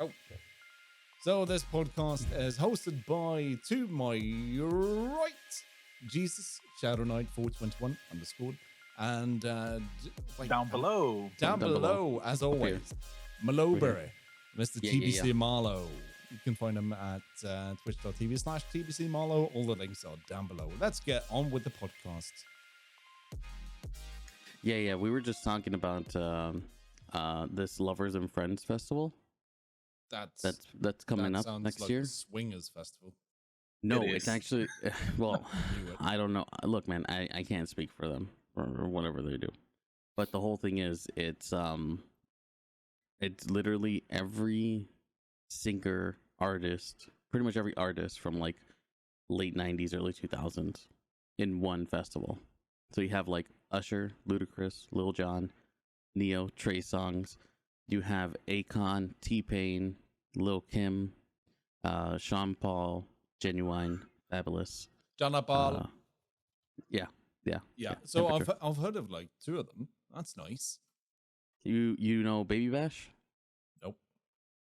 Oh. So this podcast is hosted by, to my right, Jesus, Shadow Knight 421 underscored, and down below, as always, Maloberry, Mr. TBC Malo. You can find him at twitch.tv/TBC Malo. All the links are down below. Let's get on with the podcast. Yeah. We were just talking about this Lovers and Friends festival. That's coming up next like year. Swingers festival. No, it's actually well, I don't know. Look, man, I can't speak for them or whatever they do, but the whole thing is it's literally every singer, artist, pretty much every artist from like late 90s, early 2000s in one festival. So you have like Usher, Ludacris, Lil Jon, Neo, Trey Songz. You have Akon, T-Pain, Lil Kim, Sean Paul, Genuine, Fabulous. John Paul. Yeah. So I've heard of like two of them. That's nice. You know Baby Bash? Nope.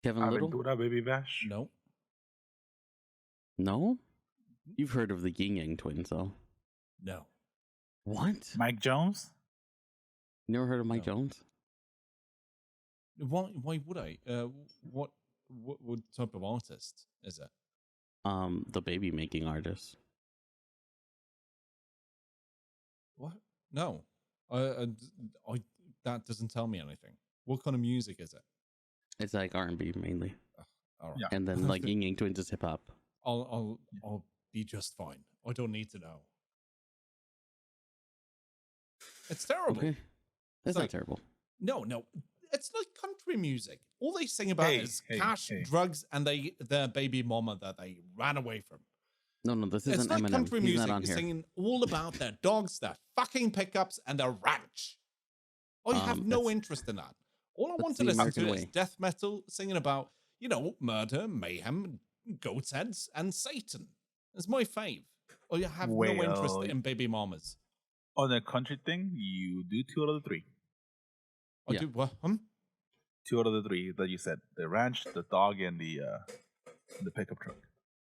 Kevin Little? Aventura, Baby Bash? Nope. No? You've heard of the Yin Yang Twins, though? No. What? Mike Jones? Never heard of Mike Jones? Why would I? What type of artist is it? The baby making artist. What? No. I that doesn't tell me anything. What kind of music is it? It's like R&B mainly. All right. Yeah. And then like Yin Yang Twins is hip hop. I'll be just fine. I don't need to know. It's terrible. Okay. That's like, not terrible. No. It's like country music. All they sing about is cash, drugs, and their baby mama that they ran away from. No, this isn't It's like Eminem. country He's music not on here. singing all about their dogs, their fucking pickups, and their ranch. I have no interest in that. All I want to listen to is death metal singing about, murder, mayhem, goat's heads, and Satan. It's my fave. I have no interest in baby mamas. On the country thing, you do 2 out of the 3. I do what? 2 out of the 3 that you said: the ranch, the dog, and the pickup truck.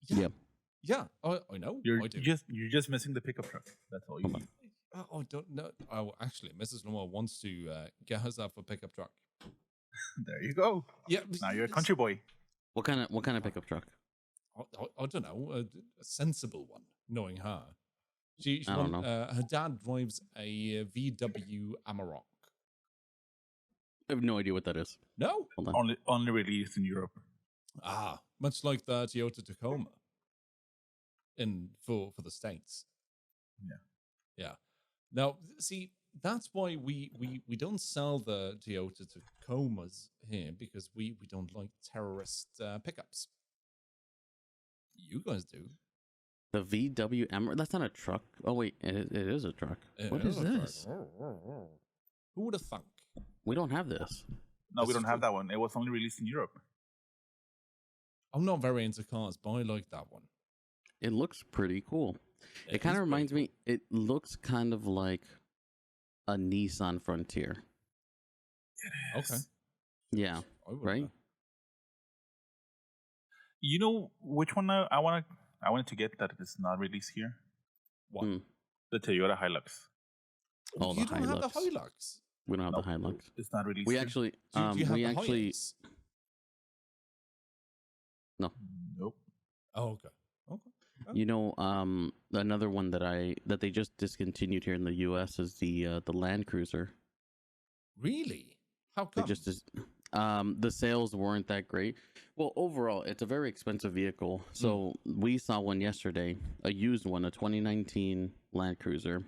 Yeah, I know. I do. You're just missing the pickup truck. That's all you need. I don't know. Oh, actually, Mrs. Lomma wants to get herself a pickup truck. There you go. Yeah. Now you're a country boy. What kind of pickup truck? I don't know. A sensible one, knowing her. She I don't know. Her dad drives a VW Amarok. I have no idea what that is. No? Only released in Europe. Ah, much like the Toyota Tacoma for the States. Yeah. Now, see, that's why we don't sell the Toyota Tacomas here, because we don't like terrorist pickups. You guys do. The VW Emerald? That's not a truck. Oh, wait. It is a truck. What is this? Who would have thunk? We don't have this. No, we don't have that one. It was only released in Europe. I'm not very into cars, but I like that one. It looks pretty cool. It kind of reminds me, it looks kind of like a Nissan Frontier. It is. Okay. Yeah. Right? You know which one I wanted to get that is not released here? What? The Toyota Hilux. Oh, you don't have the Hilux? We don't have the Hilux. It's not released We here. actually, Do you have we the actually, Hilux? no. Nope. Oh, okay. You know, another one that they just discontinued here in the U.S. is the Land Cruiser. Really? How come? The sales weren't that great. Well, overall, it's a very expensive vehicle. So we saw one yesterday, a used one, a 2019 Land Cruiser.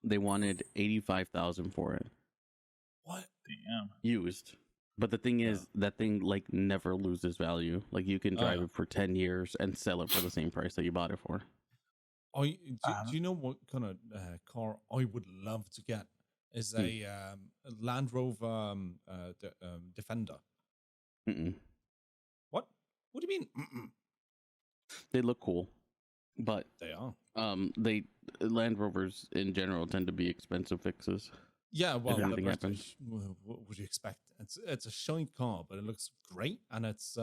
They wanted $85,000 for it. What? Damn. Used. But the thing is, that thing like never loses value. Like you can drive it for 10 years and sell it for the same price that you bought it for. Do you know what kind of car I would love to get? Is a Land Rover Defender. Mm-mm. What? What do you mean? Mm-mm. They look cool, but They are. Land Rovers in general tend to be expensive fixes. Yeah, well, the anything happens. British, what would you expect? It's a shiny car, but it looks great, and it's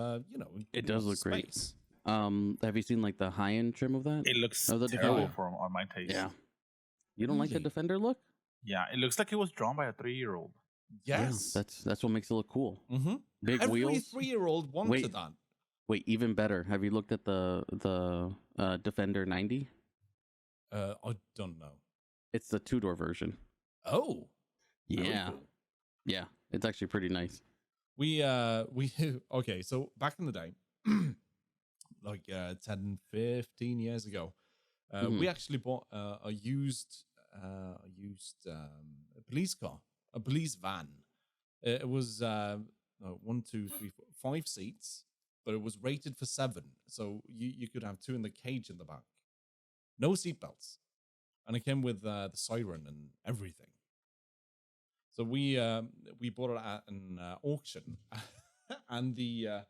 It does look great. space. Have you seen like the high end trim of that? It looks Oh, the terrible Defender. on my taste. Yeah. You don't like the Really? Defender look? Yeah, it looks like it was drawn by a 3-year-old. Yes, Yeah, that's what makes it look cool. mm-hmm. Big Every wheels. 3-year-old wanted Wait. that. Wait, even better. Have you looked at the Defender 90? I don't know. It's the 2-door version. Oh, very Yeah. cool. Yeah, it's actually pretty nice. We okay. So back in the day, like 10, 15 years ago, we actually bought a used police car, a police van. It was 1, 2, 3, 4, 5 seats, but it was rated for 7, so you could have 2 in the cage in the back, no seatbelts, and it came with the siren and everything. So we bought it at an auction, and the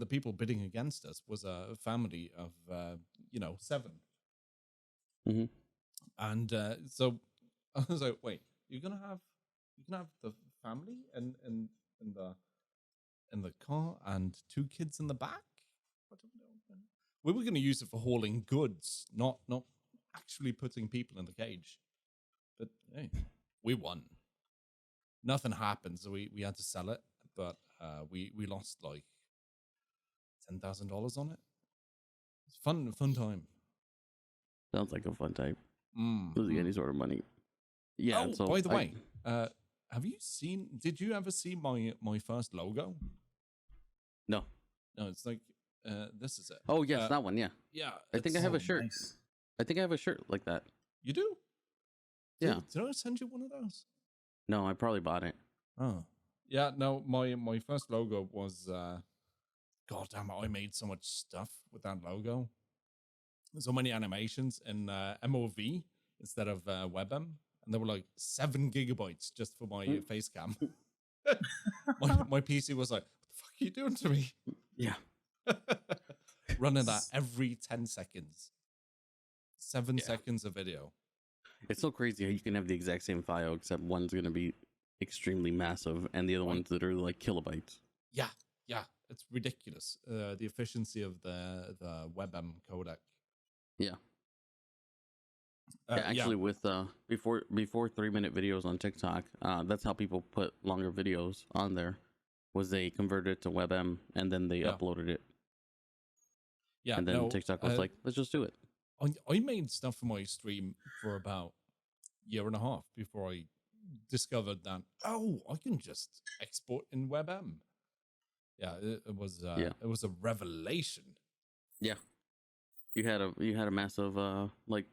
people bidding against us was a family of 7. Mm-hmm. And so I was like, wait, you can have the family in the car and 2 kids in the back? I don't know. We were going to use it for hauling goods, not actually putting people in the cage. But hey, we won. Nothing happened, so we had to sell it. But we lost like $10,000 on it. It's fun time. Sounds like a fun time. Losing any sort of money. Yeah. Oh, so by the way, did you ever see my first logo? No. No, it's like this is it. Oh yes, that one. Yeah. Yeah. I think I have a shirt. Nice. I think I have a shirt like that. You do? Yeah. Did I send you one of those? No, I probably bought it. Oh. Yeah, no, my first logo was God damn it, I made so much stuff with that logo. So many animations in MOV instead of WebM. And they were like 7 gigabytes just for my face cam. my PC was like, what the fuck are you doing to me? Yeah. Running that every 10 seconds. 7 seconds of video. It's so crazy how you can have the exact same file, except one's going to be extremely massive and the other one's literally like kilobytes. Yeah. It's ridiculous. The efficiency of the WebM codec. Yeah. Actually, with before 3-minute videos on TikTok, that's how people put longer videos on there. Was they converted it to WebM and then they uploaded it. Yeah, and then TikTok was like, let's just do it. I made stuff for my stream for about a year and a half before I discovered that I can just export in WebM. Yeah, it was a revelation. Yeah. You had a massive like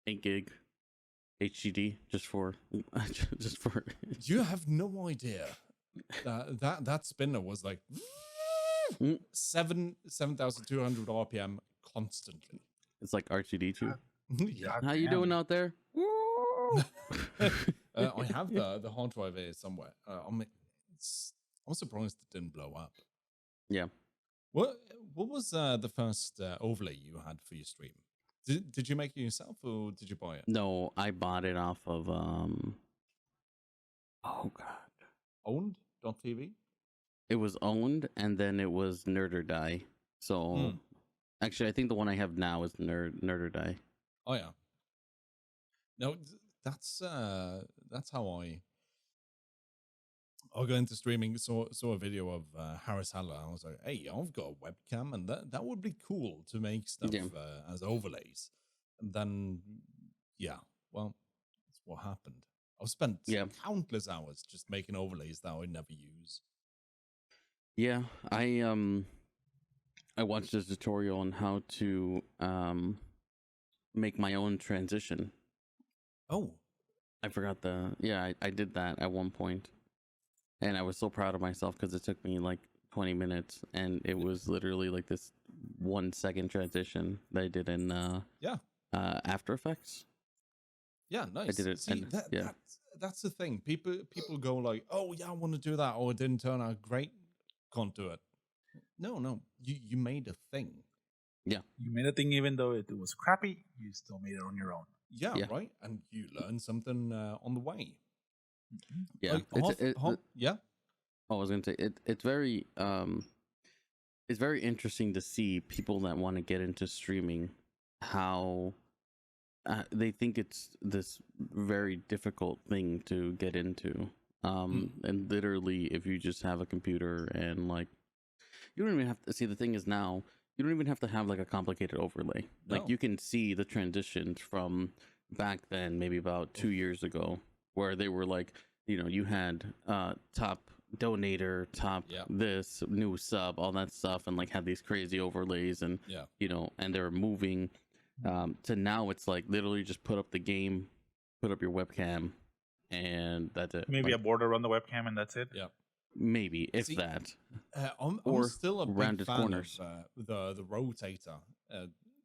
8 gig HDD just for You have no idea that spinner was like 7,200 RPM constantly. It's like R2D2. Yeah. How you doing out there? I have the hard drive here somewhere. I'm surprised it didn't blow up. Yeah. What was the first overlay you had for your stream? Did you make it yourself or did you buy it? No, I bought it off of oh god, owned.tv. It was owned, and then it was Nerd or Die. So actually, I think the one I have now is Nerd or Die. Oh yeah. No, that's how I got into streaming. Saw a video of Harris Haller. I was like, hey, I've got a webcam, and that would be cool to make stuff as overlays. And then, well, that's what happened. I've spent countless hours just making overlays that I never use. Yeah, I watched a tutorial on how to make my own transition. Oh, I forgot I did that at one point. And I was so proud of myself because it took me like 20 minutes, and it was literally like this 1 second transition that I did in After Effects. Yeah, nice. I did it. See, that's the thing. People go like, oh yeah, I want to do that. Oh, it didn't turn out great. Can't do it. No. You made a thing. Yeah. You made a thing even though it was crappy. You still made it on your own. Yeah, right. And you learn something on the way. Yeah. Yeah. I was gonna say it's very interesting to see people that want to get into streaming, how they think it's this very difficult thing to get into. And literally, if you just have a computer and like, you don't even have to see. The thing is now, you don't even have to have like a complicated overlay. No. Like you can see the transitions from back then, maybe about 2 years ago, where they were like, you had top donator, top this new sub, all that stuff, and like had these crazy overlays, and and they were moving. To now, it's like literally just put up the game, put up your webcam, and that's it. Maybe like, a border on the webcam, and that's it. Yeah. Maybe if that. I'm still a big fan corners. Of the rotator.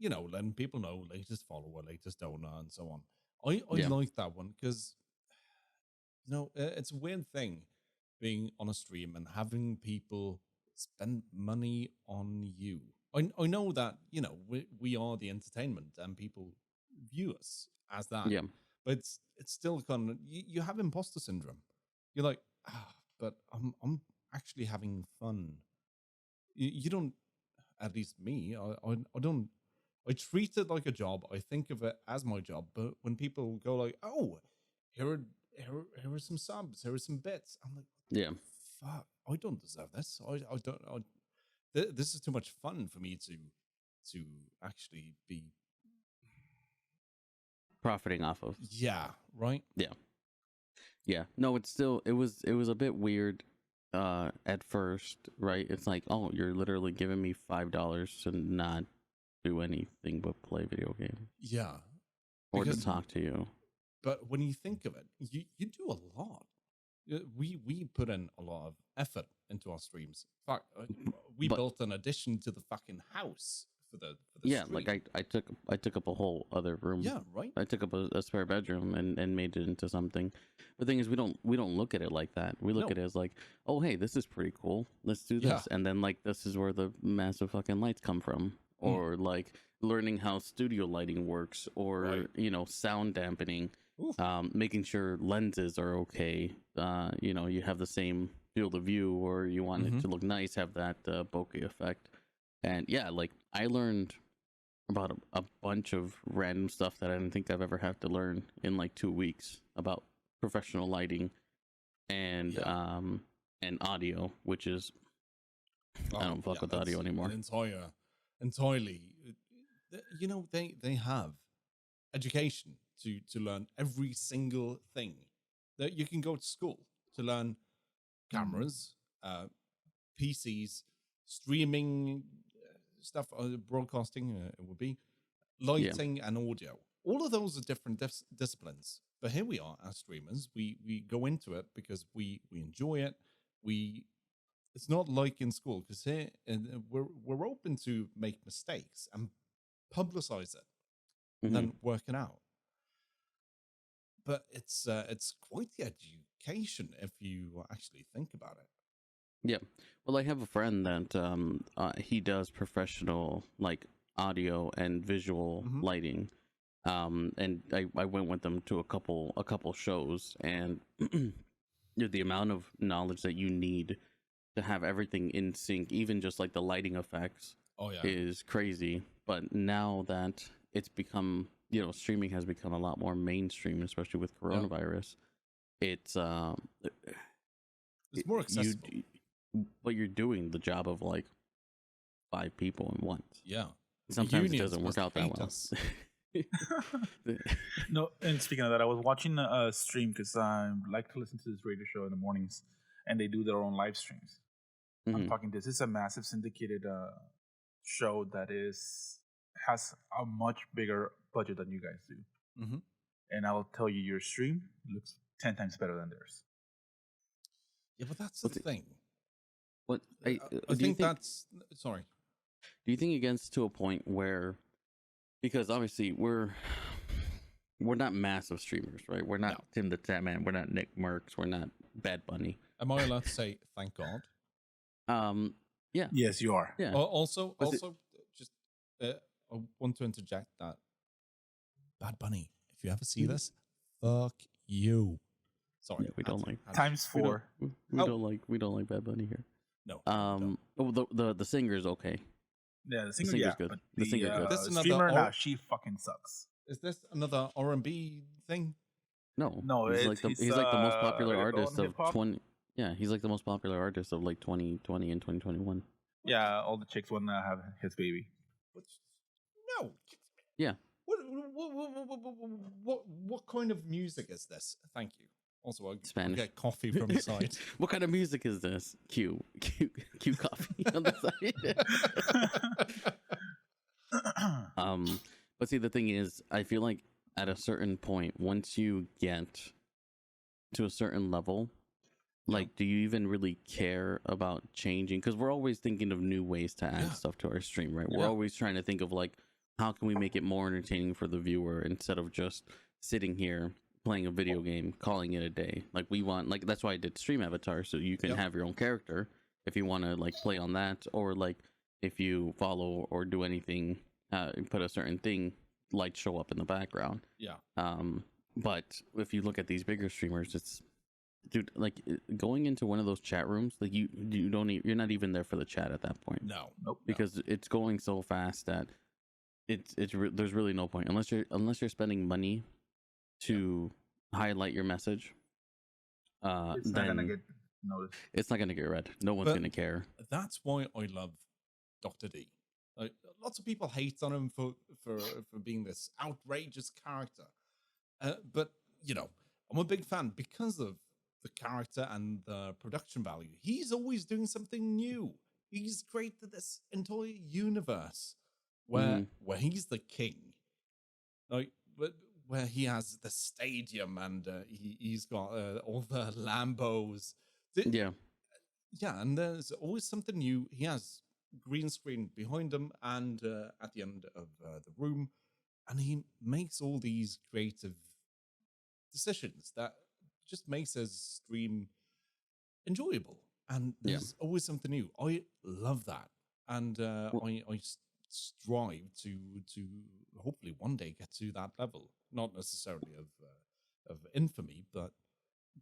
Letting people know latest follower, latest donor, and so on. I like that one because it's a weird thing being on a stream and having people spend money on you. I know that we are the entertainment and people view us as that. Yeah, but it's still kind of you have imposter syndrome. You're like, but I'm actually having fun. You don't, at least me. I don't. I treat it like a job. I think of it as my job. But when people go like, "Oh, here are some subs. Here are some bits," I'm like, yeah, fuck, I don't deserve this. I don't. This is too much fun for me to actually be profiting off of. Yeah. Right. Yeah. No, it was a bit weird at first, right? It's like, oh, you're literally giving me $5 to not do anything but play video games. Yeah. Or to talk to you. But when you think of it, you do a lot. We put in a lot of effort into our streams. Fuck, we built an addition to the fucking house for the stream. Like I took up a whole other room. Yeah, right. I took up a spare bedroom and made it into something. The thing is, we don't look at it like that. We look at it as like, oh hey, this is pretty cool. Let's do this. Yeah. And then like this is where the massive fucking lights come from, or like learning how studio lighting works, or sound dampening. Making sure lenses are okay. You have the same field of view, or you want it to look nice, have that bokeh effect. And like I learned about a bunch of random stuff that I didn't think I've ever had to learn in like 2 weeks about professional lighting and audio, which is I don't fuck with audio anymore. Entirely. They have education to learn every single thing. That you can go to school to learn cameras, PCs, streaming stuff, broadcasting. It would be lighting and audio. All of those are different disciplines. But here we are as streamers. We go into it because we enjoy it. It's not like in school, because here we're open to make mistakes and publicize it, and then work it out. But it's quite the education if you actually think about it. Yeah. Well, I have a friend that he does professional like audio and visual lighting. And I went with them to a couple shows, and the amount of knowledge that you need to have everything in sync, even just like the lighting effects, is crazy. But now that it's become, streaming has become a lot more mainstream, especially with coronavirus. It's more accessible. But you're doing the job of like 5 people in once. Yeah. Sometimes it doesn't work out that well. No, and speaking of that, I was watching a stream because I like to listen to this radio show in the mornings, and they do their own live streams. I'm talking this is a massive syndicated show that has a much bigger budget than you guys do. And I'll tell you, your stream looks 10 times better than theirs. Yeah, but that's the thing. What I think that's sorry. Do you think it gets to a point where, because obviously we're not massive streamers, right? We're not Tim the Tatman, we're not Nick Merckx, we're not Bad Bunny. Am I allowed to say thank God? Yeah. Yes, you are. Yeah. Also, just I want to interject that Bad Bunny, if you ever see this, fuck you. Sorry, yeah, we don't like times 4. We don't like Bad Bunny here. No. The singer's okay. Yeah, the singer's singer's good. But The singer's good. This is streamer, another she fucking sucks. Is this another R&B thing? No, he's like the most popular artist of 20. Yeah, he's like the most popular artist of like 2020 and 2021. Yeah, all the chicks want to have his baby. No. Yeah. What kind of music is this? Thank you. Also, I'll Spanish. get coffee from the side. What kind of music is this? Q coffee on the side. But see, the thing is, I feel like at a certain point, once you get to a certain level, like, do you even really care about changing? Because we're always thinking of new ways to add stuff to our stream, right? We're always trying to think of like, how can we make it more entertaining for the viewer instead of just sitting here playing a video game, calling it a day. Like, we want, like, that's why I did stream avatar, so you can have your own character if you want to like play on that, or like if you follow or do anything, put a certain thing, lights show up in the background. But if you look at these bigger streamers, it's, dude, like going into one of those chat rooms, like you don't you're not even there for the chat at that point. Nope. Because it's going so fast that there's really no point unless you're spending money to highlight your message. It's not gonna get noticed. It's not gonna get read. No one's gonna care. That's why I love Dr. D. Like, lots of people hate on him for being this outrageous character, but you know, I'm a big fan because of the character and the production value. He's always doing something new. He's created this entire universe where he's the king, like, where he has the stadium and he's got all the Lambos. Yeah, and there's always something new. He has green screen behind him and at the end of the room, and he makes all these creative decisions that just makes his stream enjoyable, and there's always something new. I love that, and I strive to hopefully one day get to that level, not necessarily of infamy, but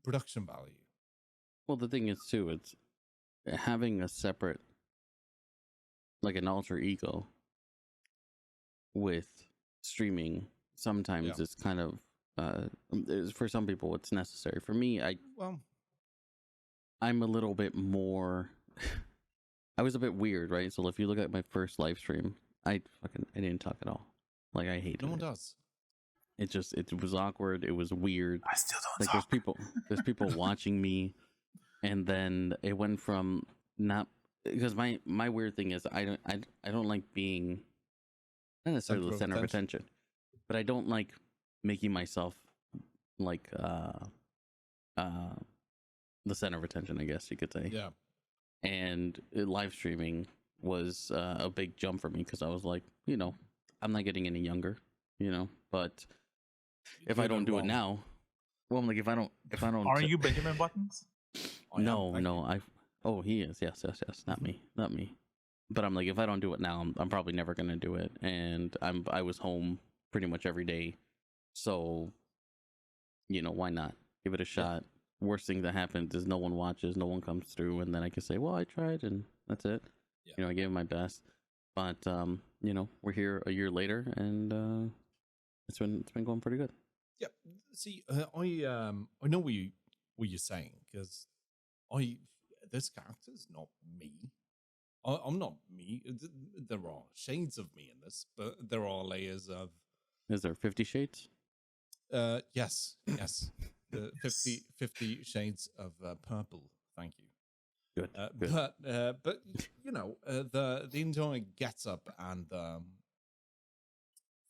production value. Well, the thing is too, it's having a separate, like an alter ego with streaming. Sometimes it's kind of for some people it's necessary. For me, I'm a little bit more I was a bit weird, right? So if you look at my first live stream, I didn't talk at all. Like, I hated it. No one does. It was awkward. It was weird. I still don't like talk. There's people watching me, and then it went from not, because my weird thing is I don't like being not necessarily the center of attention, but I don't like making myself like the center of attention, I guess you could say. Yeah. And live streaming was a big jump for me, because I was like, you know, I'm not getting any younger, you know, but if I don't do it now, well, I'm like, if I don't Are you Benjamin Buttons? No, he is. Yes. Not me. But I'm like, if I don't do it now, I'm probably never gonna do it. And I was home pretty much every day, so you know, why not give it a shot? Worst thing that happens is no one watches, no one comes through, and then I can say, well, I tried, and that's it. You know, I gave it my best. But you know, we're here a year later, and it's been going pretty good. Yeah. See, I know what you're saying, because this character is not me. I'm not me. There are shades of me in this, but there are layers of. Is there 50 shades? Yes. The 50 shades of purple. Thank you. Good. But you know, the entire get up and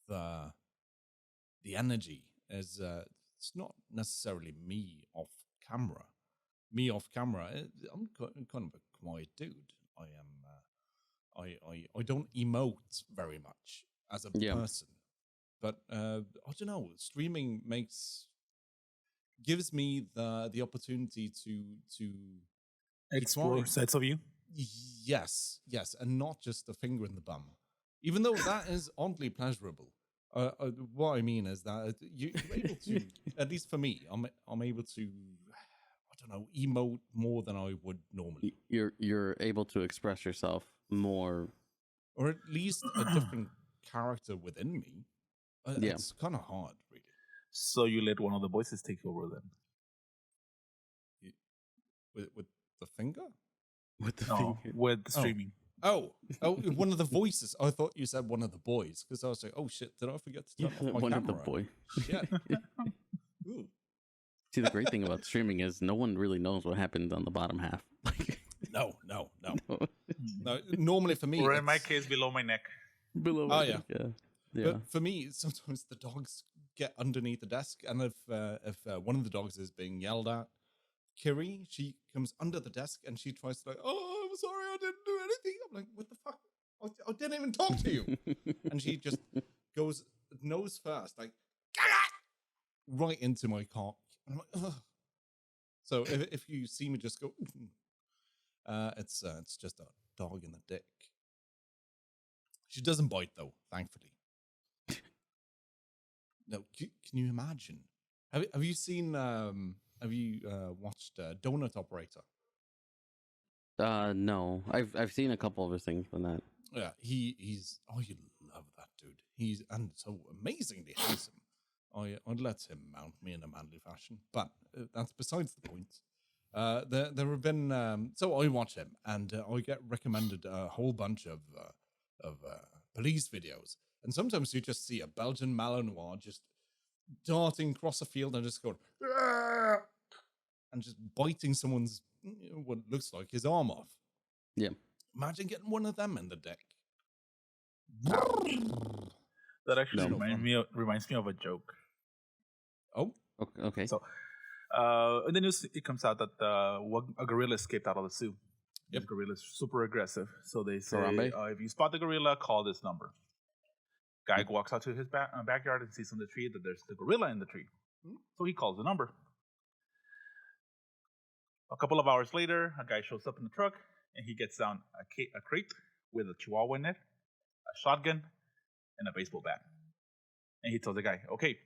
the energy is it's not necessarily me off camera. Me off camera, I'm kind of a quiet dude. I am. I don't emote very much as a person, but I don't know. Streaming gives me the opportunity to explore sides of you. Yes, and not just a finger in the bum. Even though that is oddly pleasurable, What I mean is that you're able to, at least for me, I'm able to, I don't know, emote more than I would normally. You're able to express yourself more, or at least a different character within me. Yeah. It's kind of hard, really. So you let one of the voices take over then? With the finger? With the No, finger. with the streaming. Oh, one of the voices. I thought you said one of the boys because I was like, oh shit, did I forget to turn off my One camera? of the boy. Shit. Ooh. See, the great thing about streaming is no one really knows what happens on the bottom half. No. Normally for me, Or in my case, below my neck. Below. Oh, yeah. Yeah. But for me, sometimes the dogs get underneath the desk, and if one of the dogs is being yelled at, Kiri, she comes under the desk and she tries to oh, I'm sorry, I didn't do anything. I'm like, what the fuck? I didn't even talk to you. And she just goes nose first, like right into my cock. And I'm like, ugh. So if you see me just go, it's just a dog in the dick. She doesn't bite though, thankfully. No, can you imagine? Have you seen? Have you watched Donut Operator? No, I've seen a couple of his things from that. Yeah, he's you love that dude. He's and so amazingly handsome. I'd let him mount me in a manly fashion, but that's besides the point. There have been so I watch him and I get recommended a whole bunch of police videos, and sometimes you just see a Belgian Malinois just darting across a field and just going and just biting someone's what looks like his arm off. Yeah. Imagine getting one of them in the dick. That actually reminds me of a joke. Oh, okay. So, in the news, it comes out that a gorilla escaped out of the zoo. Yep. The gorilla is super aggressive. So they say, Harambe? if you spot the gorilla, call this number. Guy walks out to his backyard and sees on the tree that there's the gorilla in the tree. So he calls the number. A couple of hours later, a guy shows up in the truck and he gets down a crate with a chihuahua in it, a shotgun, and a baseball bat. And he tells the guy, okay,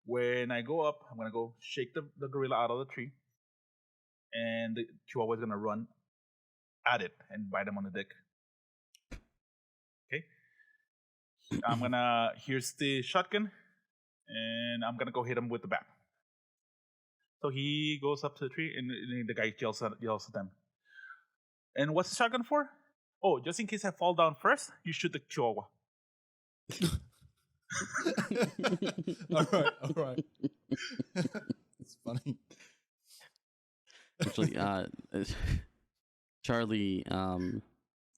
when I go up, I'm going to go shake the gorilla out of the tree, and the chihuahua is going to run at it and bite him on the dick. Okay? Here's the shotgun, and I'm going to go hit him with the bat. So he goes up to the tree, and the guy yells at them. And what's the shotgun for? Oh, just in case I fall down first, you shoot the chihuahua. all right. It's funny. Actually, Charlie,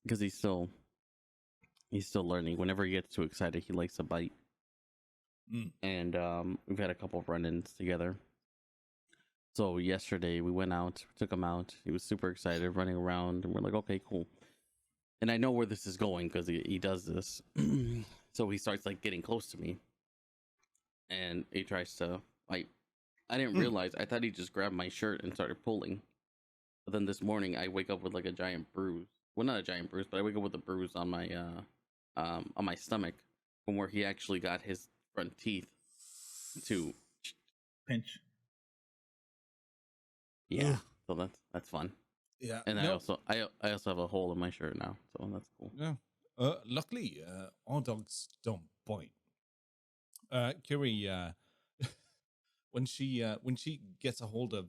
because he's still learning. Whenever he gets too excited, he likes to bite. And we've had a couple of run-ins together. So yesterday we went out, took him out. He was super excited, running around, and we're like, okay, cool. And I know where this is going because he does this. So he starts like getting close to me, and he tries to I didn't realize. I thought he just grabbed my shirt and started pulling. But then this morning I wake up with like a giant bruise. Well, not a giant bruise, but I wake up with a bruise on my stomach from where he actually got his front teeth to pinch. Yeah, so that's fun. Yeah, and I also have a hole in my shirt now, so that's cool. Yeah. Luckily, our dogs don't bite. Kiri, when she gets a hold of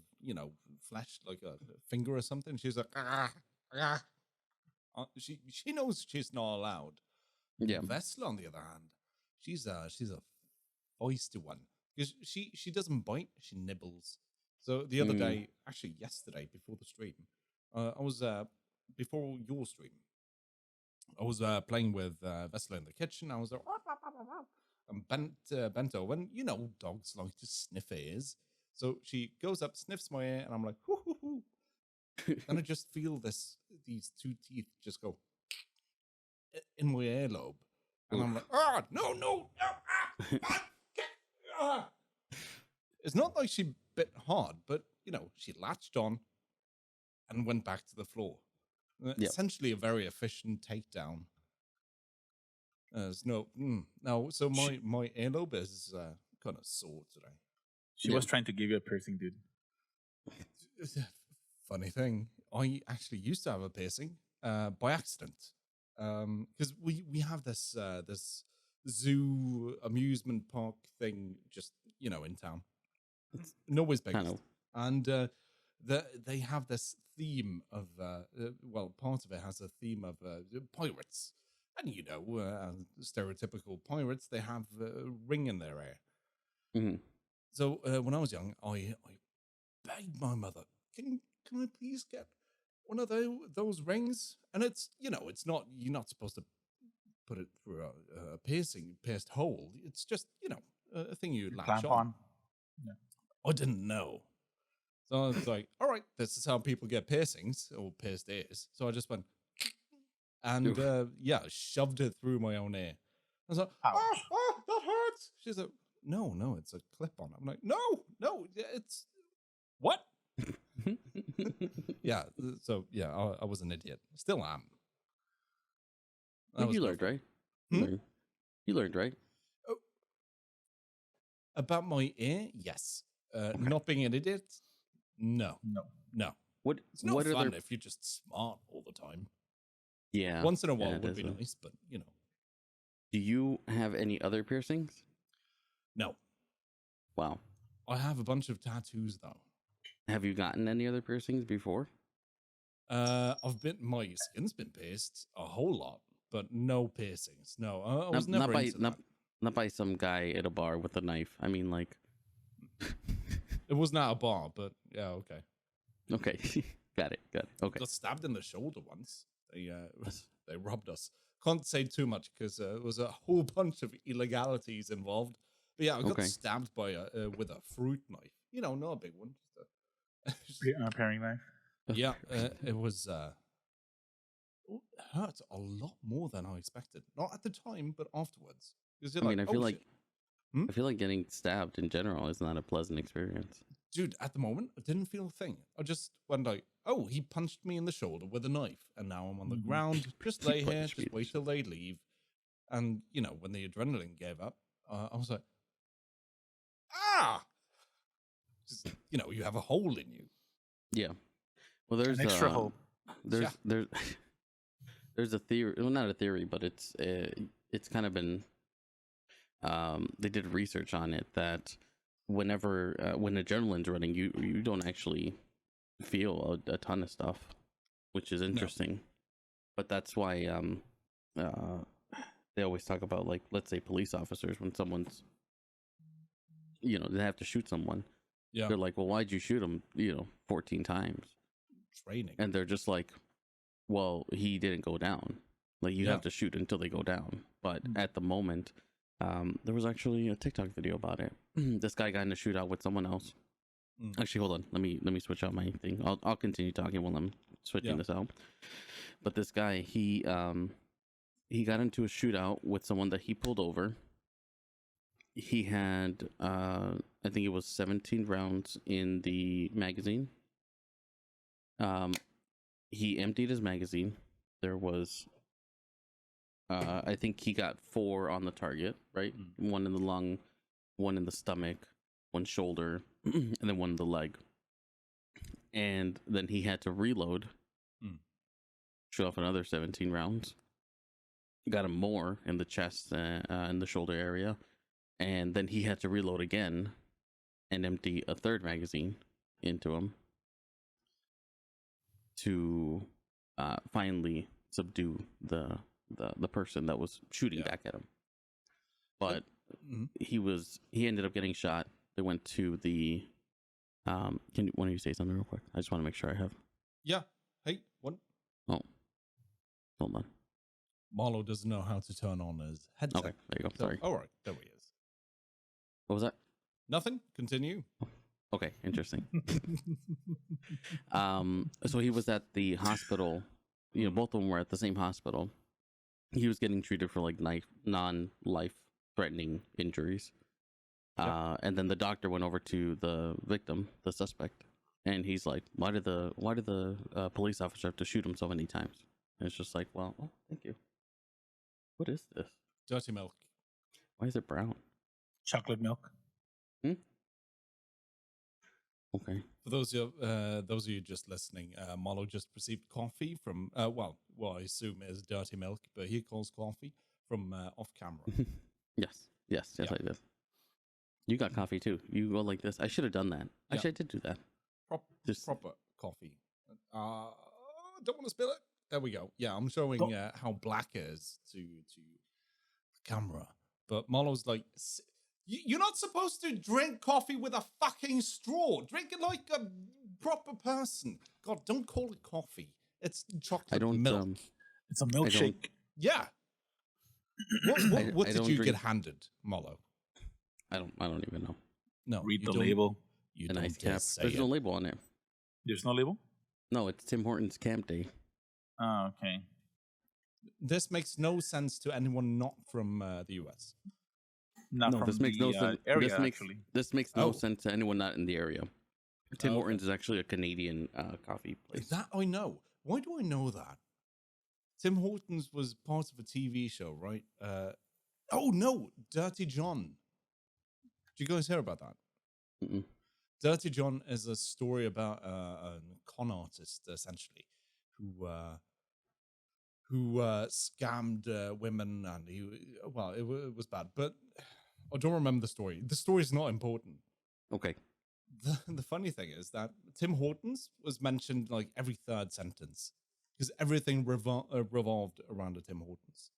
flesh like a finger or something, she's like she knows she's not allowed. Yeah. Vessel, on the other hand, she's a feisty one because she doesn't bite, she nibbles. So the other day, actually yesterday, before the stream, I was before your stream. I was playing with Vessel in the kitchen. I was like, and bent over, and dogs like to sniff ears. So she goes up, sniffs my ear, and I'm like, hoo, hoo, hoo. And I just feel these two teeth just go in my earlobe. And I'm like, no. It's not like she bit hard, but, she latched on and went back to the floor. Yep. Essentially a very efficient takedown. There's no no. So my earlobe is kind of sore today. She was trying to give you a piercing, dude. Funny thing, I actually used to have a piercing by accident. Because we have this this zoo amusement park thing just in town. It's always big, and they have this theme of well, part of it has a theme of pirates, and stereotypical pirates, they have a ring in their hair. Mm-hmm. So when I was young, I begged my mother, can I please get one of those rings? And it's it's not, you're not supposed to put it through a pierced hole. It's just a thing you latch on. Yeah. I didn't know, so I was like, all right, this is how people get piercings or pierced ears. So I just went and shoved it through my own ear. I was like, oh, that hurts. She's like, no, it's a clip on. I'm like, no, it's what? Yeah. So I was an idiot. Still am. You learned, right? You learned, right? Oh. About my ear, yes. Okay. Not being an idiot, no. It's no fun if you're just smart all the time. Yeah. Once in a while would be nice, but Do you have any other piercings? No. Wow. I have a bunch of tattoos though. Have you gotten any other piercings before? My skin's been pierced a whole lot, but no piercings. No, I was never not by some guy at a bar with a knife. I mean, like, it was not a bar, but yeah, okay. Okay, got it. Okay. Got stabbed in the shoulder once. They robbed us. Can't say too much because there was a whole bunch of illegalities involved. But yeah, I got stabbed by with a fruit knife. Not a big one, just a paring knife. Yeah, it was. It hurt a lot more than I expected. Not at the time, but afterwards. I feel like getting stabbed in general is not a pleasant experience. Dude, at the moment, I didn't feel a thing. I just went like, oh, he punched me in the shoulder with a knife, and now I'm on the ground. Just lay here, just wait till they leave. And when the adrenaline gave up, I was like, just, you have a hole in you. Yeah. Well, there's an extra hole. There's a theory. Well, not a theory, but it's kind of been. They did research on it that when adrenaline's running, you don't actually feel a ton of stuff, which is interesting. No. But that's why they always talk about, like, let's say police officers, when someone's they have to shoot someone. Yeah. They're like, well, why'd you shoot him 14 times? Training. And they're just like, well, he didn't go down. Like, you have to shoot until they go down. But at the moment, there was actually a TikTok video about it. This guy got in a shootout with someone else. Actually, hold on. Let me switch out my thing. I'll continue talking while I'm switching this out. But this guy, he got into a shootout with someone that he pulled over. He had, I think it was 17 rounds in the magazine. He emptied his magazine. There was, I think he got 4 on the target, right? 1 in the lung, 1 in the stomach, 1 shoulder, and then 1 in the leg. And then he had to reload, shoot off another 17 rounds. Got him more in the chest and the shoulder area. And then he had to reload again and empty a 3rd magazine into him to finally subdue the person that was shooting back at him. But he ended up getting shot. They went to the why don't you say something real quick? I just want to make sure I have. Yeah. Hey, what? Oh, hold on. Malo doesn't know how to turn on his headset. Okay, there you go. Sorry. All right, there he is. What was that? Nothing. Continue. Okay, interesting. So he was at the hospital. Both of them were at the same hospital. He was getting treated for, like, non-life threatening injuries. And then the doctor went over to the victim, the suspect, and he's like, "Why did the police officer have to shoot him so many times?" And it's just like, well, thank you. What is this? Dirty milk. Why is it brown? Chocolate milk. Okay. For those of you just listening, Malo just received coffee from well, I assume is dirty milk, but he calls coffee from off camera. Yes, I did. You got coffee too. You go like this. I should have done that. Yeah. Actually, I did do that. Proper coffee. Don't want to spill it. There we go. Yeah, I'm showing how black it is to the camera. But Malo's like, you're not supposed to drink coffee with a fucking straw. Drink it like a proper person. God, don't call it coffee. It's chocolate milk. It's a milkshake. Yeah. What did you get handed, Malo? I don't even know. No. Read the label. An ice cap. There's no label on it. There's no label? No, it's Tim Hortons Camp Day. Oh, okay. This makes no sense to anyone not from the US. Not from this makes no sense. Area, actually. This makes no sense to anyone not in the area. Tim Hortons is actually a Canadian coffee place. That I know. Why do I know that? Tim Hortons was part of a TV show, right? Oh no, Dirty John. Did you guys hear about that? Mm-mm. Dirty John is a story about a con artist, essentially, who scammed women, and it was bad. But I don't remember the story. The story is not important. Okay. The funny thing is that Tim Hortons was mentioned like every third sentence because everything revolved around a Tim Hortons.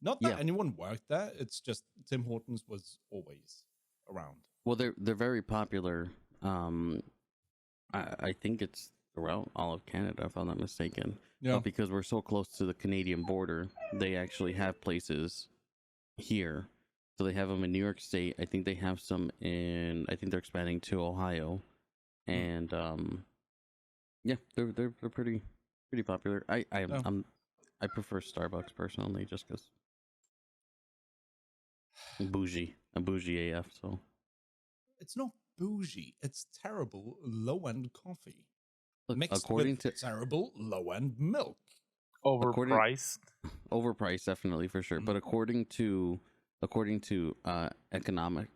Not that anyone worked there. It's just Tim Hortons was always around. Well, they're very popular. I think it's throughout all of Canada, if I'm not mistaken. Yeah. But because we're so close to the Canadian border, they actually have places here. So they have them in New York State. I think they have some in. I think they're expanding to Ohio, and they're pretty popular. I prefer Starbucks personally, just because I'm bougie AF. So it's not bougie. It's terrible low-end coffee. Look, mixed according with to terrible low-end milk. Overpriced. Overpriced, definitely for sure. But according to economics.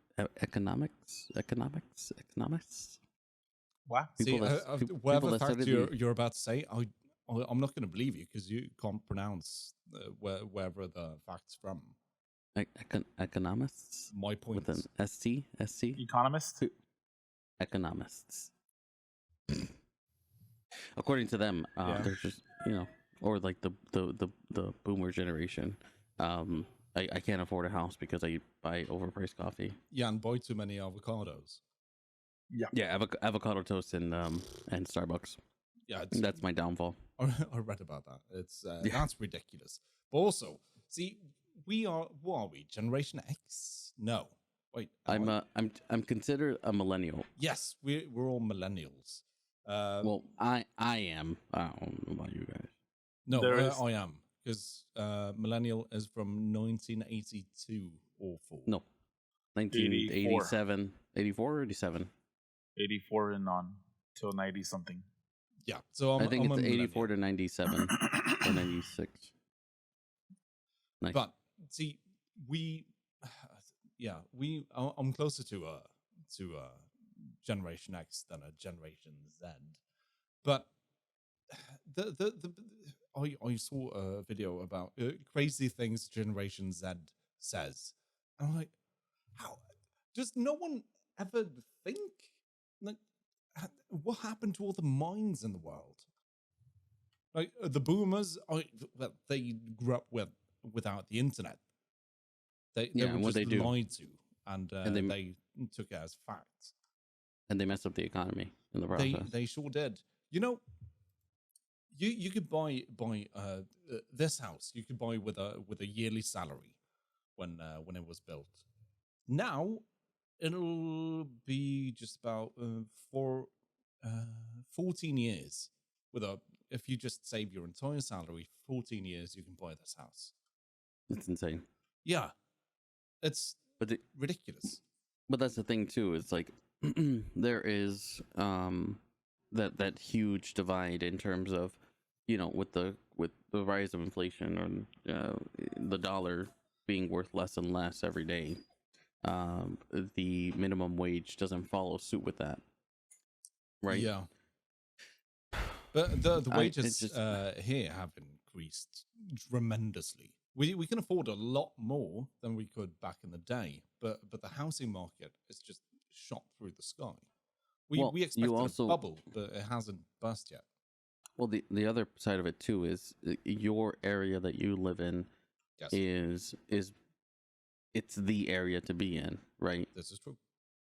What? Whatever fact you're about to say, I'm not going to believe you because you can't pronounce wherever the fact's from. Economists. My point. With an ST. Economist. Economists. According to them, they're just or like the boomer generation. I can't afford a house because I buy overpriced coffee. Yeah, and buy too many avocados. Yeah, avocado toast and Starbucks. Yeah, that's my downfall. I read about that. It's that's ridiculous. But also, see, what are we? Generation X? No, wait. I'm considered a millennial. Yes, we're all millennials. Well, I am. I don't know about you guys. No, I am. Because millennial is from 1982 or 4. No, 1987, 84 or 87? 84 and on till 90 something. Yeah, so I think it's 84 to 97 or 96. Nice. But see, I'm closer to Generation X than a Generation Z. But I saw a video about crazy things Generation Z says. And I'm like, how does no one ever think? Like, what happened to all the minds in the world? Like the boomers, they grew up without the internet. They were just lied to, and they took it as fact. And they messed up the economy in the process. They sure did. You know, you could buy this house. You could buy with a yearly salary when it was built. Now it'll be just about 14 years. If you just save your entire salary, 14 years, you can buy this house. It's insane. Yeah, it's ridiculous. But that's the thing too. It's like there is that huge divide in terms of with the rise of inflation or the dollar being worth less and less every day, the minimum wage doesn't follow suit with that, right? Yeah. But the wages here have increased tremendously. We can afford a lot more than we could back in the day, but the housing market is just shot through the sky. We expected a bubble, but it hasn't burst yet. Well, the other side of it too is your area that you live in is it's the area to be in, right? This is true.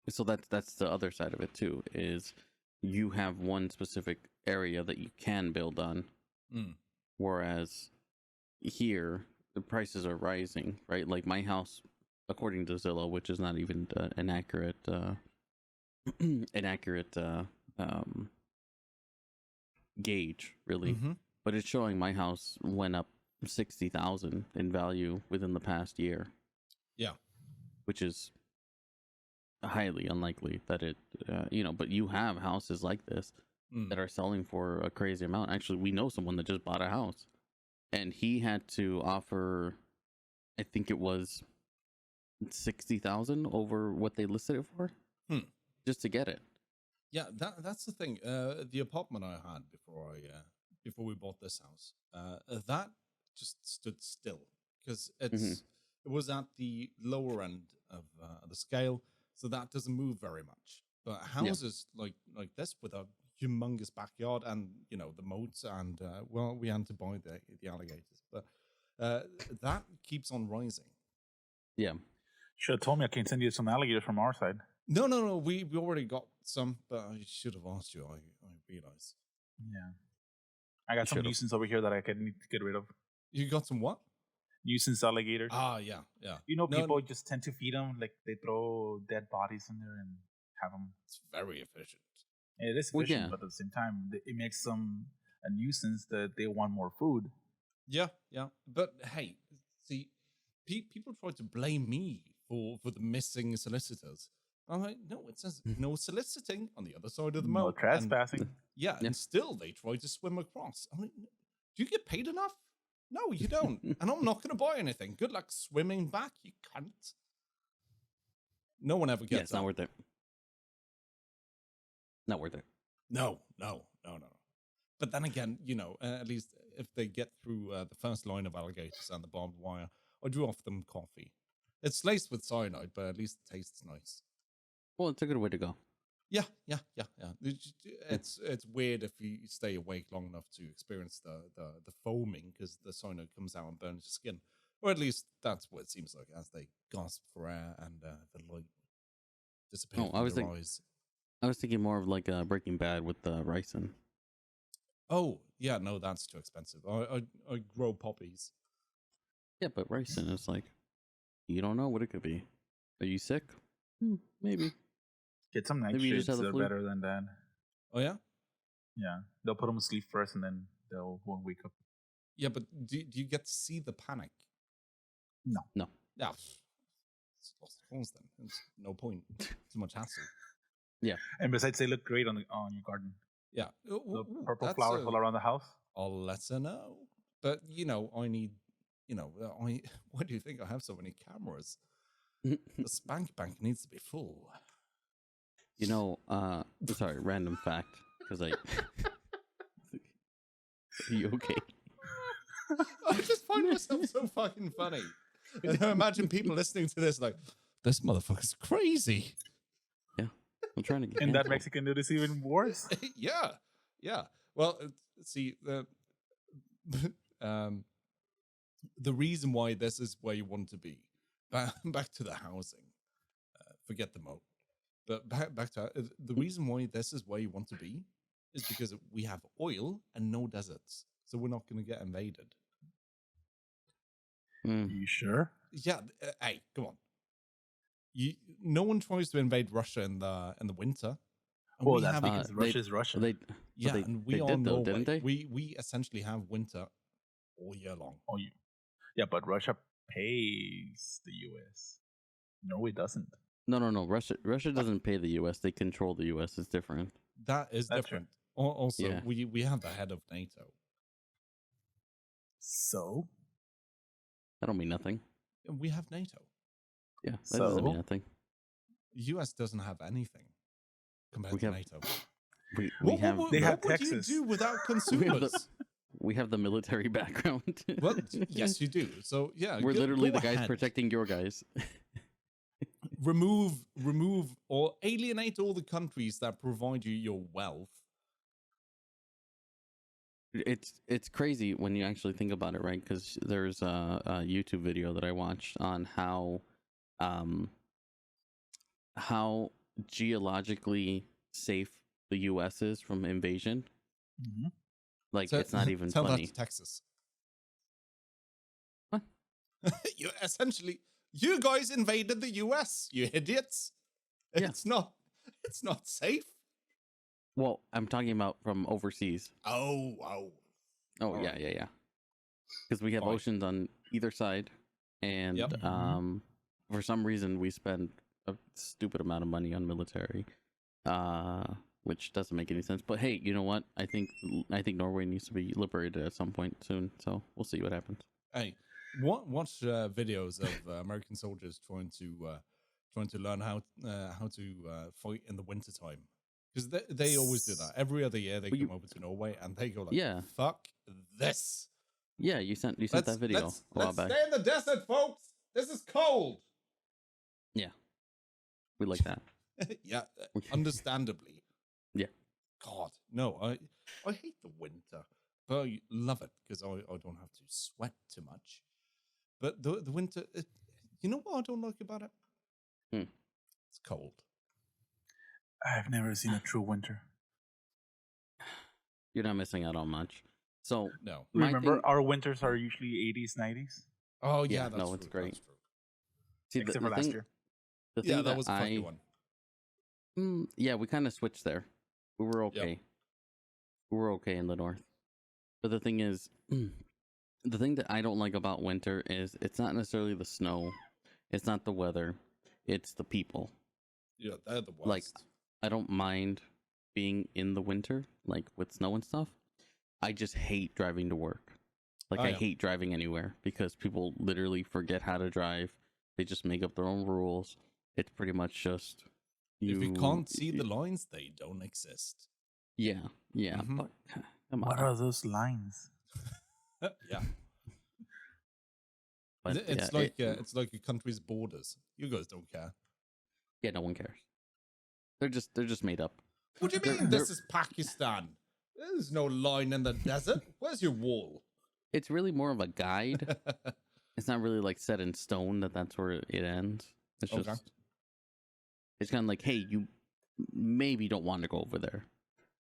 So that's the other side of it too, is you have one specific area that you can build on, whereas here the prices are rising, right? Like my house, according to Zillow, which is not even an accurate gauge, really, but it's showing my house went up 60,000 in value within the past year. Yeah, which is highly unlikely that it, but you have houses like this that are selling for a crazy amount. Actually, we know someone that just bought a house, and he had to offer, I think it was 60,000 over what they listed it for, just to get it. Yeah, that's the thing. The apartment I had before we bought this house, that just stood still because it was at the lower end of the scale, so that doesn't move very much. But houses like this with a humongous backyard and the moats and we had to buy the alligators, but that keeps on rising. Yeah, should have told me I can send you some alligators from our side. No, we already got some, but I should have asked you. I realize. Yeah, I got some nuisance over here that I need to get rid of. You got some what? Nuisance alligators. Ah, yeah. People just tend to feed them, like they throw dead bodies in there and have them. It's very efficient. It is efficient, but at the same time, it makes them a nuisance that they want more food. Yeah. But hey, see, people try to blame me for the missing solicitors. I'm like, no, it says no soliciting on the other side of the moat. No trespassing. And still they try to swim across. I'm like, do you get paid enough? No, you don't. And I'm not going to buy anything. Good luck swimming back, you cunt. No one ever gets it's not worth it. Not worth it. No. But then again, at least if they get through the first line of alligators and the barbed wire, I do offer them coffee. It's laced with cyanide, but at least it tastes nice. Well, it's a good way to go. Yeah. It's weird if you stay awake long enough to experience the foaming because the cyanide comes out and burns your skin. Or at least that's what it seems like as they gasp for air and the light dissipates from their eyes. I was thinking more of like Breaking Bad with the ricin. Oh, yeah, no, that's too expensive. I grow poppies. Yeah, but ricin is like, you don't know what it could be. Are you sick? Maybe. Get some nightshades. They're better than that. Oh, yeah? Yeah. They'll put them to sleep first and then they'll wake up. Yeah, but do you get to see the panic? No. Yeah. It's lost cause then. It's no point. Too much hassle. Yeah. And besides, they look great on your garden. Yeah. The purple flowers all around the house. I'll let her know. But, I need, why do you think I have so many cameras? The spank bank needs to be full. Sorry, random fact, because are you okay? I just find myself so fucking funny. Imagine people listening to this like, this motherfucker's crazy. Yeah, I'm trying to get and that Mexican dude is even worse. Yeah. Well, see, the reason why this is where you want to be, back to the housing, forget the moat, but back to the reason why this is where you want to be is because we have oil and no deserts, so we're not going to get invaded. You sure? Yeah. Hey, come on. No one tries to invade Russia in the winter. Well, that's because Russia's Russia. And we all know, didn't they? We essentially have winter all year long. Oh, yeah, but Russia pays the U.S. Norway doesn't. No. Russia doesn't pay the U.S. They control the U.S. It's different. That's different. Right. Also, we have the head of NATO. So? That don't mean nothing. We have NATO. Yeah, that doesn't mean nothing. The US doesn't have anything compared to NATO. We have what would you do without consumers? We have the military background. Well, yes, you do. So yeah, we're literally the guys protecting your guys. remove or alienate all the countries that provide you your wealth. It's crazy when you actually think about it, right? Because there's a YouTube video that I watched on how geologically safe the U.S. is from invasion. Mm-hmm. Like, it's not even tell funny. That to Texas. What? You guys invaded the U.S. You idiots. Yeah. It's not safe. Well, I'm talking about from overseas. Oh, yeah. Because we have oceans on either side, and for some reason we spend a stupid amount of money on military, which doesn't make any sense. But hey, you know what? I think Norway needs to be liberated at some point soon. So we'll see what happens. Hey, watch videos of American soldiers trying to learn how to fight in the wintertime. Because they always do that. Every other year they come over to Norway and they go like, fuck this. Yeah, you sent that video a while back. Let's stay in the desert, folks. This is cold. Yeah. We like that. Yeah, understandably. Yeah. God, no, I hate the winter. But I love it because I don't have to sweat too much. But the winter, you know what I don't like about it? It's cold. I've never seen a true winter. You're not missing out on much. So no. Remember, our winters are usually 80s, 90s. Oh yeah, that's it's true. great. That's true. See, except for last year. The thing that was a funny one. Yeah, we kind of switched there. We were okay. Yep. We were okay in the north. But the thing is, the thing that I don't like about winter is it's not necessarily the snow, it's not the weather, it's the people. Yeah, they're the worst. Like, I don't mind being in the winter, like with snow and stuff. I just hate driving to work. Like, I hate driving anywhere because people literally forget how to drive. They just make up their own rules. It's pretty much just if you can't see the lines, they don't exist. Yeah. Mm-hmm. But, come on. What are those lines? Yeah. But, it's like a country's borders. You guys don't care. Yeah, no one cares. They're just made up. What do you mean this is Pakistan? There's no line in the desert. Where's your wall? It's really more of a guide. It's not really like set in stone that's where it ends. It's just it's kind of like, hey, you maybe don't want to go over there.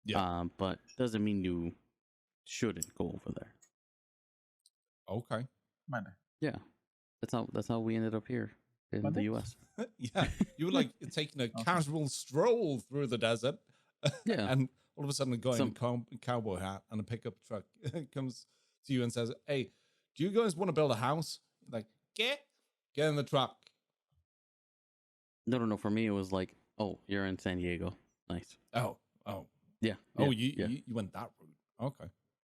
Yeah. But doesn't mean you shouldn't go over there. Okay. Monday. Yeah. That's how we ended up here in the US. Yeah. You were like taking a casual stroll through the desert. Yeah. And all of a sudden a guy in a cowboy hat and a pickup truck comes to you and says, hey, do you guys want to build a house? Like, get in the truck. No. For me, it was like, oh, you're in San Diego. Nice. Oh. Yeah. Oh, you went that route. Okay.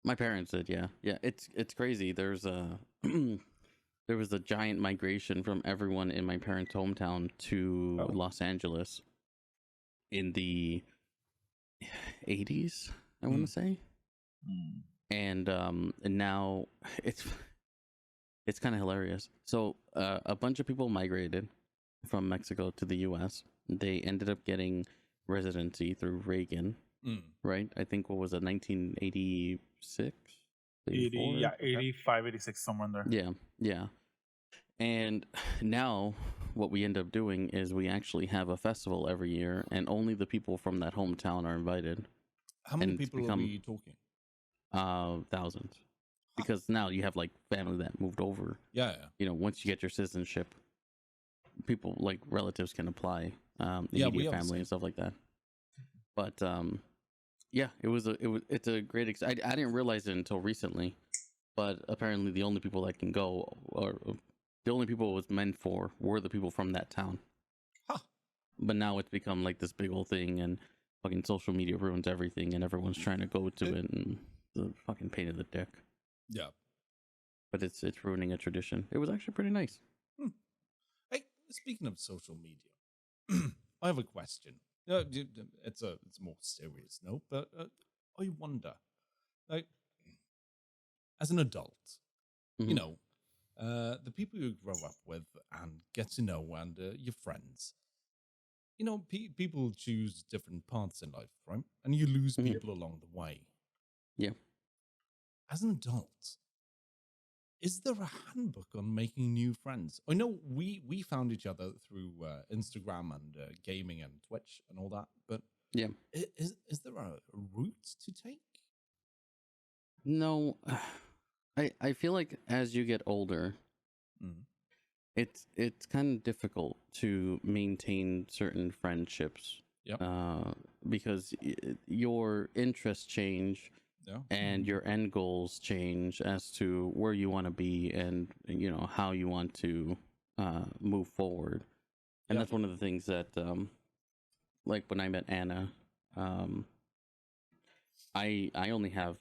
My parents did, yeah. Yeah, it's crazy. There was a giant migration from everyone in my parents' hometown to Los Angeles in the 80s, I want to say. And now it's kind of hilarious. So a bunch of people migrated from Mexico to the US. They ended up getting residency through Reagan, right? I think, what was it, 1986? 85, 86, somewhere in there. Yeah. And now what we end up doing is we actually have a festival every year, and only the people from that hometown are invited. How many people are we talking? Thousands. Because now you have like family that moved over. Yeah. You know, once you get your citizenship, people like relatives can apply, immediate family and stuff like that. But it's a great I didn't realize it until recently, but apparently the only people that can go, or the only people it was meant for, were the people from that town. Huh. But now it's become like this big old thing, and fucking social media ruins everything, and everyone's trying to go to it, and the fucking pain in the dick. Yeah. But it's ruining a tradition. It was actually pretty nice. speaking of social media, I have a question. It's a more serious note, but I wonder, like, as an adult, you know, the people you grow up with and get to know, and your friends, you know, people choose different paths in life, right? And you lose people along the way. Yeah. As an adult, is there a handbook on making new friends? I know we found each other through Instagram and gaming and Twitch and all that, but Yeah. Is there a route to take? No, I feel like as you get older, it's kind of difficult to maintain certain friendships. Yep. Because your interests change. Yeah. And your end goals change as to where you want to be and, you know, how you want to move forward. And that's one of the things that, like when I met Anna, I only have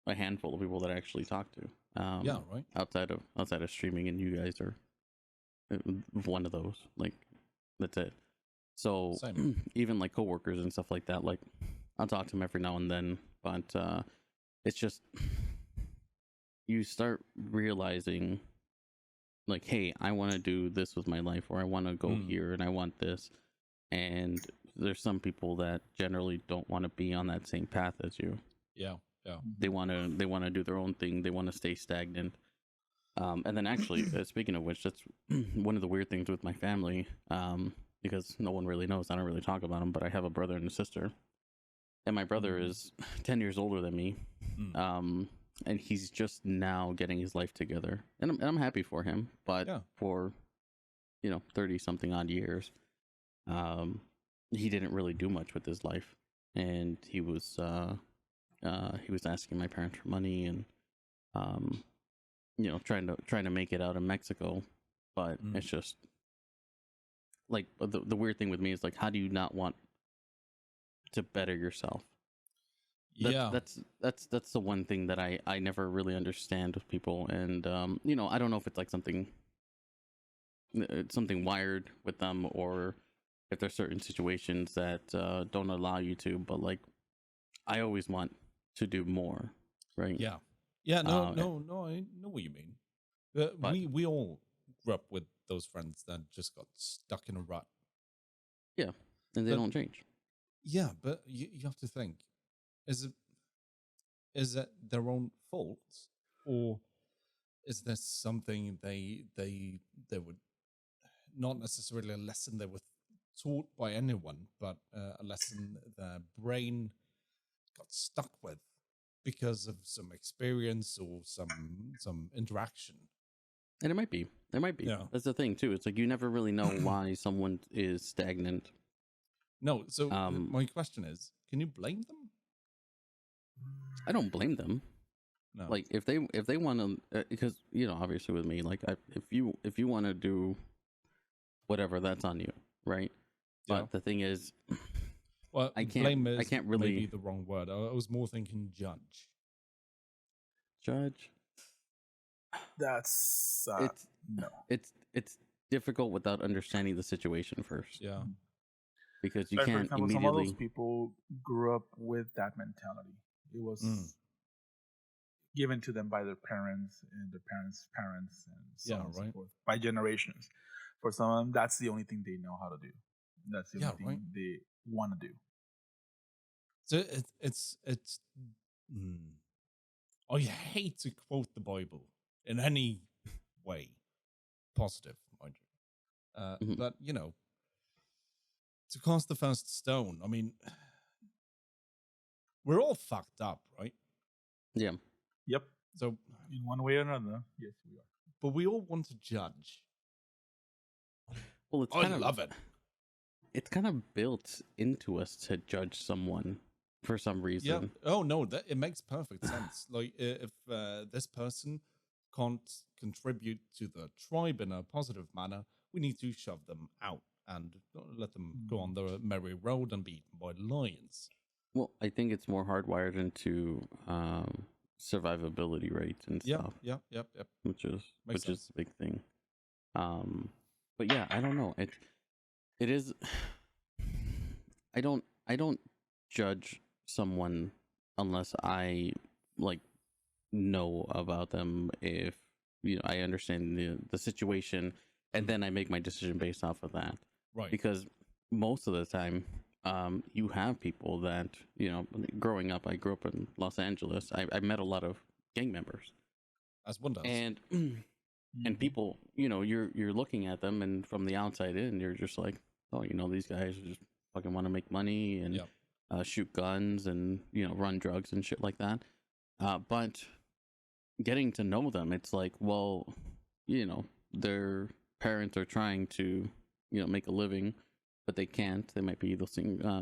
a handful of people that I actually talk to. Right. Outside of streaming, and you guys are one of those. Like, that's it. So even like coworkers and stuff like that, like I'll talk to them every now and then, but it's just you start realizing, like, hey, I want to do this with my life, or I want to go here, and I want this. And there's some people that generally don't want to be on that same path as you. Yeah. They want to do their own thing. They want to stay stagnant. And then actually, speaking of which, that's one of the weird things with my family, because no one really knows. I don't really talk about them, but I have a brother and a sister. And my brother is 10 years older than me. And he's just now getting his life together. And I'm happy for him. But for, 30 something odd years, he didn't really do much with his life. And he was asking my parents for money and, trying to make it out of Mexico. But it's just like the weird thing with me is like, how do you not want to better yourself? That's the one thing that I never really understand with people. And I don't know if it's like something wired with them, or if there's certain situations that don't allow you to, but like I always want to do more, right? No, I know what you mean. But we all grew up with those friends that just got stuck in a rut. Yeah, and they don't change. Yeah, but you have to think, is it their own fault, or is there something they would, not necessarily a lesson they were taught by anyone, but a lesson their brain got stuck with because of some experience or some interaction? And it might be. Yeah. That's the thing too. It's like you never really know why someone is stagnant. No. So my question is, can you blame them? I don't blame them. No. Like if they want to, because obviously with me, like if you want to do whatever, that's on you, right? Yeah. But the thing is, well, I can't really, maybe the wrong word. I was more thinking judge. Judge. That's no. It's difficult without understanding the situation first. Yeah. Because you can't for example, immediately. Some of those people grew up with that mentality. It was given to them by their parents and their parents' parents, and so on and so forth, by generations. For some of them, that's the only thing they know how to do. That's the only thing they want to do. So it's I hate to quote the Bible in any way, positive, mind you. But to cast the first stone, I mean, we're all fucked up, right? Yeah. Yep. So in one way or another, yes, we are. But we all want to judge. Well, I love it. It's kind of built into us to judge someone for some reason. Yeah. Oh no, it makes perfect sense. Like if this person can't contribute to the tribe in a positive manner, we need to shove them out and let them go on their merry road and be eaten by lions. Well, I think it's more hardwired into survivability rates and stuff. Yep. Which is a big thing. but yeah, I don't know. It is. I don't judge someone unless I like know about them. If I understand the situation, and then I make my decision based off of that. Right. Because most of the time, you have people that growing up. I grew up in Los Angeles. I met a lot of gang members. As one does. And and people, you're looking at them, and from the outside in, you're just like, oh, these guys just fucking want to make money and shoot guns and run drugs and shit like that. But getting to know them, it's like, well, their parents are trying to make a living, but they can't. They might be either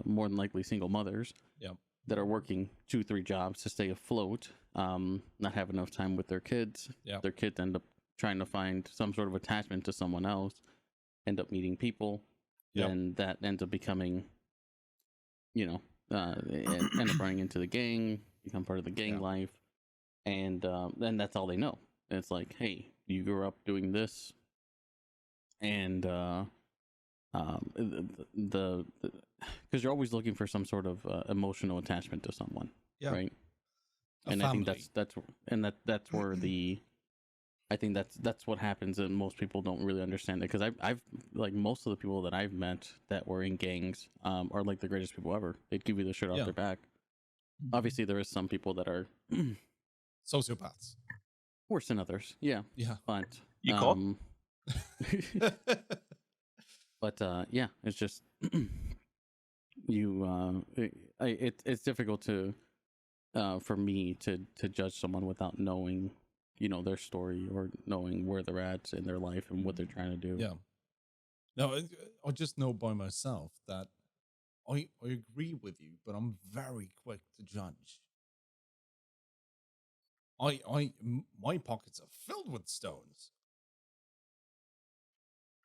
more than likely single mothers that are working 2-3 jobs to stay afloat, not have enough time with their kids. Their kids end up trying to find some sort of attachment to someone else, end up meeting people, and that ends up becoming, end up running into the gang, become part of the gang life, and then that's all they know. And it's like, hey, you grew up doing this, and because you're always looking for some sort of emotional attachment to someone, right? And I think that's where I think that's what happens, and most people don't really understand it. Because I've like most of the people that I've met that were in gangs are like the greatest people ever. They'd give you the shirt off their back. Obviously, there is some people that are sociopaths, worse than others. Yeah. But you call. But yeah, it's just it's difficult to for me to judge someone without knowing their story or knowing where they're at in their life and what they're trying to do. No, I just know by myself that I agree with you, but I'm very quick to judge. My pockets are filled with stones.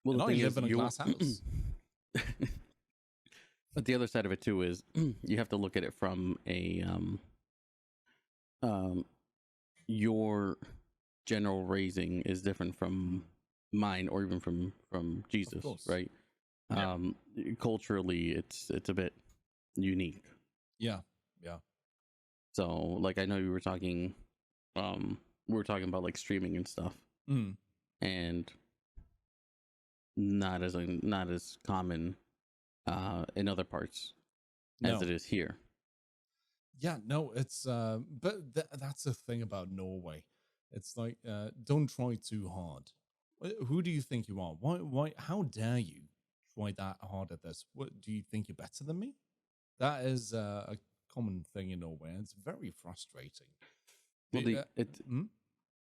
Well, and I live in a glass house. But the other side of it too is you have to look at it from a your general raising is different from mine or even from Jesus, right? Culturally, it's a bit unique. Yeah. So, like, I know we were talking about like streaming and stuff, and not as common in other parts as it is here. Yeah, no, it's but that's the thing about Norway. It's like don't try too hard. Who do you think you are? Why how dare you try that hard at this? What do you think you're better than me? That is a common thing in Norway, and it's very frustrating. Well,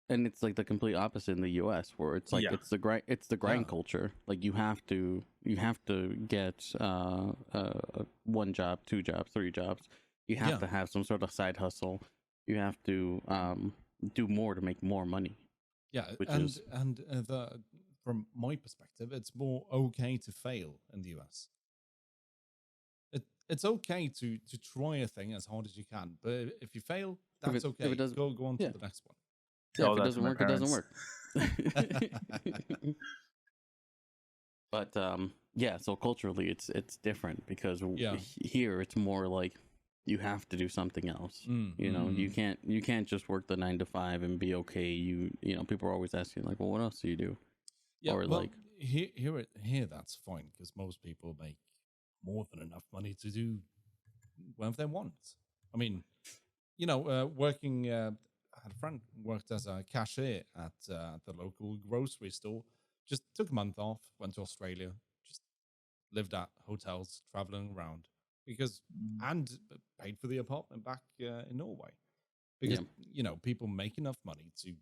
and it's like the complete opposite in the U.S., where it's like it's the grind culture. Like you have to get 1 job, 2 jobs, 3 jobs. You have to have some sort of side hustle. You have to do more to make more money. Yeah, from my perspective, it's more okay to fail in the US. It's okay to try a thing as hard as you can, but if you fail, that's okay. If it doesn't, go on to the next one. Yeah, if it doesn't work, it doesn't work. But so culturally, it's different because here it's more like you have to do something else. You can't just work the 9 to 5 and be okay. You people are always asking like, well, what else do you do? Yeah, or well, like here that's fine because most people make more than enough money to do whatever they want. I mean, working. I had a friend who worked as a cashier at the local grocery store. Just took a month off, went to Australia, just lived at hotels, traveling around and paid for the apartment back in Norway because people make enough money to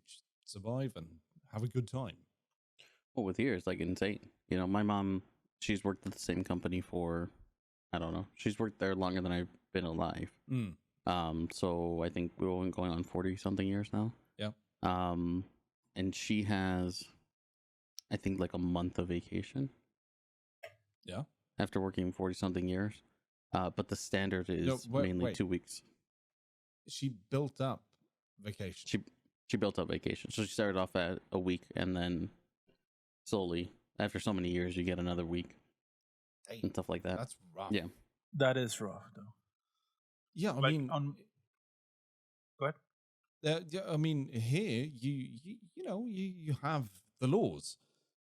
survive and have a good time. Well, with here it's like insane. My mom, she's worked at the same company for, I don't know, she's worked there longer than I've been alive. So I think we're going on 40 something years now. Yeah. And she has, I think, like a month of vacation. Yeah. After working 40 something years. But the standard is mainly 2 weeks. She built up vacation. She built up vacation. So she started off at a week and then slowly after so many years, you get another week and stuff like that. That's rough. Yeah. That is rough, though. Yeah, I Like, mean, go ahead. yeah, I mean, here you have the laws.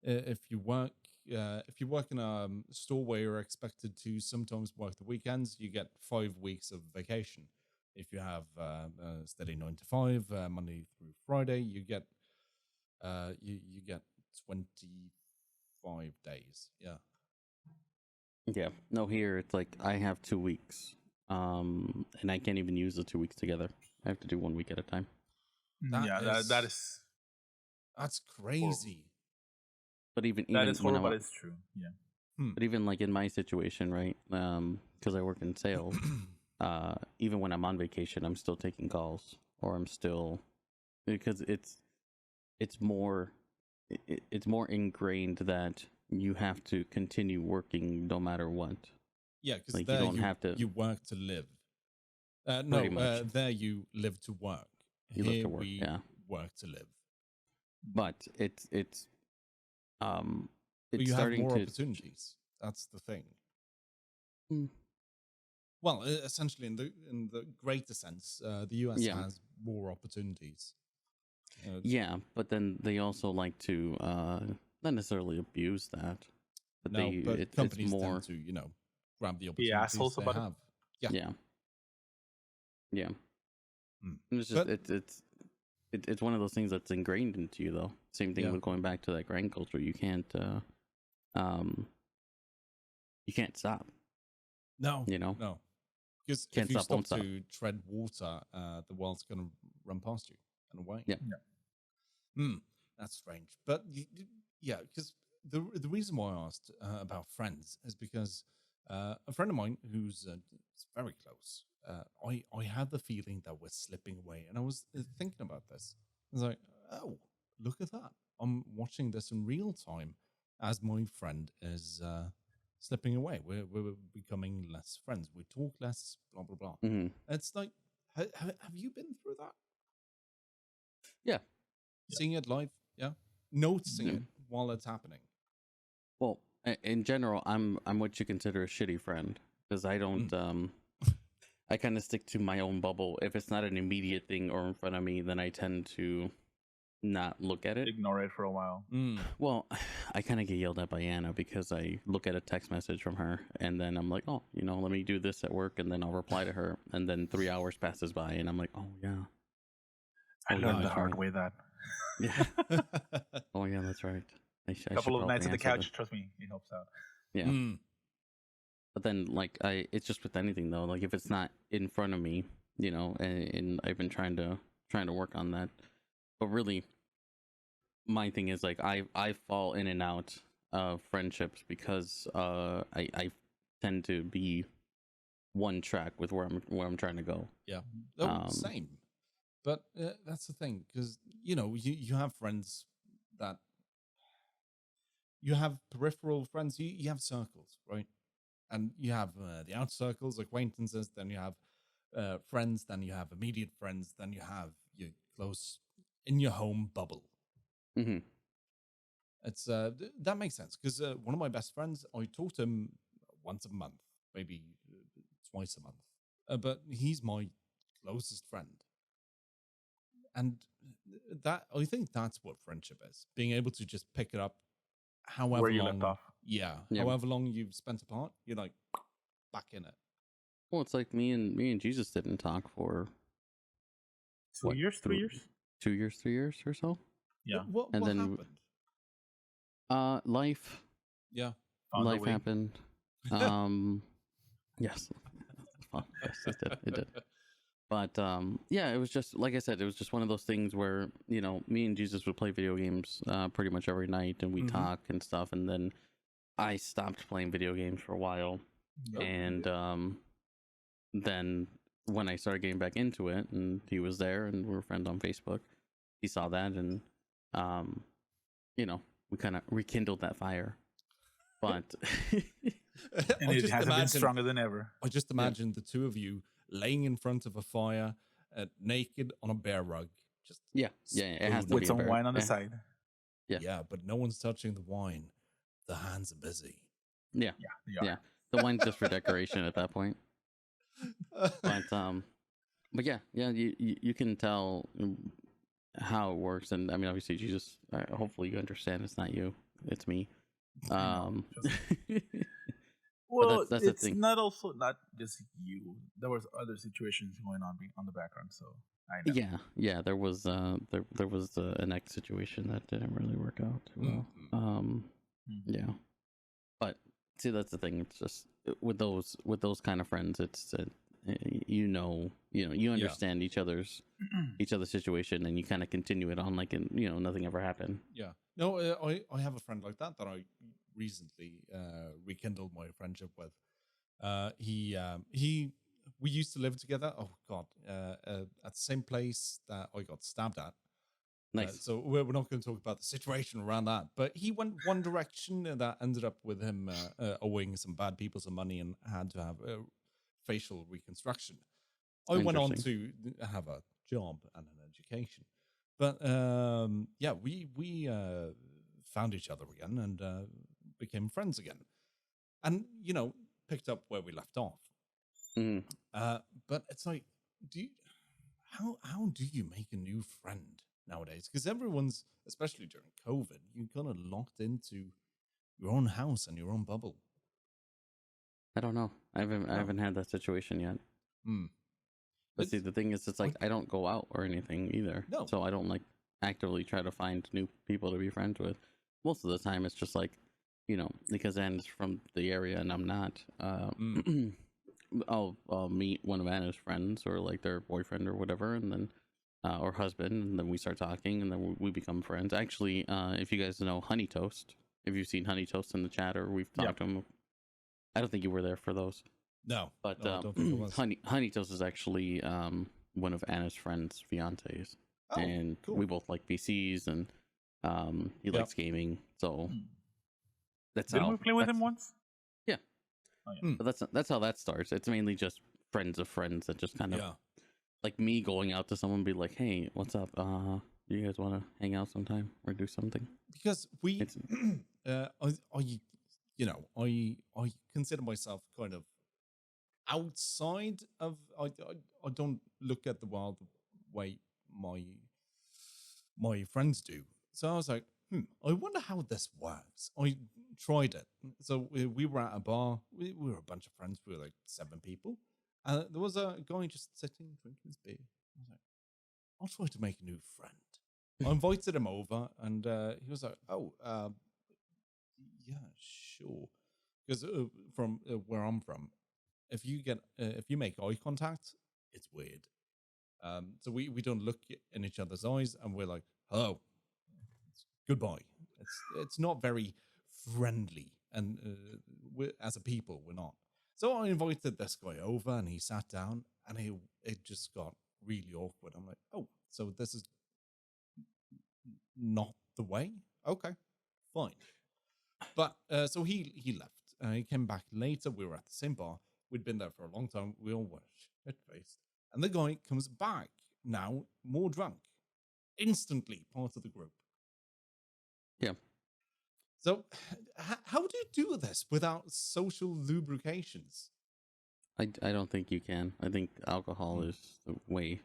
If you work in a store where you're expected to sometimes work the weekends, you get 5 weeks of vacation. If you have a steady 9 to 5, Monday through Friday, you get 25 days. Yeah. Yeah. No, here it's like I have 2 weeks. And I can't even use the 2 weeks together. I have to do 1 week at a time. That's crazy. But even that is horrible, when but it's true. Yeah. But even like in my situation, right? Because I work in sales, even when I'm on vacation, I'm still taking calls, or I'm still, because it's more ingrained that you have to continue working no matter what. Yeah, because like you don't have to. You work to live. Pretty much. There you live to work. You Here live to work. we Yeah. work to live. But it's But you starting have more to opportunities. That's the thing. Hmm. Well, essentially, in the greater sense, the US has more opportunities. Yeah, but then they also like to not necessarily abuse that. But companies it's more tend to, grab the opportunities assholes they about it. have. Yeah. Mm. It's just it's one of those things that's ingrained into you, though. Same thing with going back to that grind culture. You can't stop. No. No. Because if you stop to tread water, the world's going to run past you and away. Yeah. That's strange. But yeah, because the reason why I asked about friends is because a friend of mine who's very close, I had the feeling that we're slipping away. And I was thinking about this. I was like, oh, look at that. I'm watching this in real time as my friend is slipping away. We're becoming less friends. We talk less, blah, blah, blah. Mm-hmm. It's like, have you been through that? Yeah. Seeing it live? Yeah. Noticing it while it's happening. Well, in general, I'm what you consider a shitty friend, because I don't I kind of stick to my own bubble. If it's not an immediate thing or in front of me, then I tend to not look at it. Ignore it for a while. Well, I kind of get yelled at by Anna because I look at a text message from her and then I'm like, oh, let me do this at work, and then I'll reply to her, and then 3 hours passes by and I'm like, oh yeah. I learned the hard way that. Yeah. Oh yeah, that's right. A couple of nights at the couch, trust me, it helps out. Yeah. But then, like, it's just with anything though. Like, if it's not in front of me, and I've been trying to work on that. But really, my thing is like I fall in and out of friendships because I tend to be one track with where I'm trying to go. Yeah. Same. But that's the thing, because you have friends that you have peripheral friends. You have circles, right? And you have the outer circles, acquaintances. Then you have friends. Then you have immediate friends. Then you have your close in your home bubble. Mm-hmm. It's that makes sense, because one of my best friends, I talk to him once a month, maybe twice a month, but he's my closest friend. And that, I think that's what friendship is: being able to just pick it up, however where you long, left off. Yeah, however long you've spent apart, you're like back in it. Well, it's like me and Jesus didn't talk for 2 years, 3 years, 2 years, 3 years or so. Yeah, what happened? Life. Yeah, life happened. Yes, yes, it did. But yeah, it was just like I said. It was just one of those things where me and Jesus would play video games pretty much every night, and we talk and stuff. And then I stopped playing video games for a while, and then when I started getting back into it, and he was there, and we were friends on Facebook, he saw that, and we kind of rekindled that fire. But and it hasn't been stronger than ever. I just imagine the two of you laying in front of a fire, naked on a bear rug. Just it has to with be some wine on the side. Yeah, but no one's touching the wine. the hands are busy. Yeah. Yeah. The wine's just for decoration at that point. But yeah, you can tell how it works, and I mean, obviously, you just hopefully you understand it's not you, it's me. Well, that's it's the thing. not just you. There was other situations going on the background, so I know. Yeah. There was an ex situation that didn't really work out too well. Yeah, but see, that's the thing. It's just with those kind of friends, it's you understand each other's situation, and you kind of continue it on like nothing ever happened. Yeah. No, I have a friend like that I recently rekindled my friendship with. We used to live together. Oh God, at the same place that I got stabbed at. Nice. So we're not going to talk about the situation around that, but he went one direction that ended up with him owing some bad people some money and had to have facial reconstruction. I went on to have a job and an education, but we found each other again and became friends again, and picked up where we left off. But it's like, how do you make a new friend nowadays? Because everyone's, especially during COVID, you're kind of locked into your own house and your own bubble. I don't know. I haven't had that situation yet. But see, the thing is, it's like I don't go out or anything either. No. So I don't like actively try to find new people to be friends with. Most of the time, it's just like, because Anna's from the area and I'm not. I'll meet one of Anna's friends or like their boyfriend or whatever, and then or husband, and then we start talking, and then we become friends. Actually, if you guys know Honey Toast, if you've seen Honey Toast in the chat or we've talked to him, I don't think you were there for those. No, but I don't think it was. Honey Toast is actually one of Anna's friends' fiancés, and cool. we both like PCs, and he likes gaming, so that's Didn't we play with him once? Yeah. Oh, yeah. But that's how that starts. It's mainly just friends of friends that just kind of like me going out to someone and be like, hey, what's up? Do you guys want to hang out sometime or do something? Because I consider myself kind of outside of. I don't look at the world the way my friends do. So I was like, I wonder how this works. I tried it. So we were at a bar. We were a bunch of friends. We were like 7 people. And there was a guy just sitting, drinking his beer. I was like, I'll try to make a new friend. I invited him over, and he was like, yeah, sure. Because from where I'm from, if you make eye contact, it's weird. So we don't look in each other's eyes, and we're like, hello, goodbye. It's not very friendly, and as a people, we're not. So I invited this guy over, and he sat down, and it just got really awkward. I'm like, oh, so this is not the way? Okay, fine. But so he left. He came back later. We were at the same bar. We'd been there for a long time. We all were shit-faced. And the guy comes back, now more drunk, instantly part of the group. Yeah. So how do you do this without social lubrications? I don't think you can. I think alcohol is the way.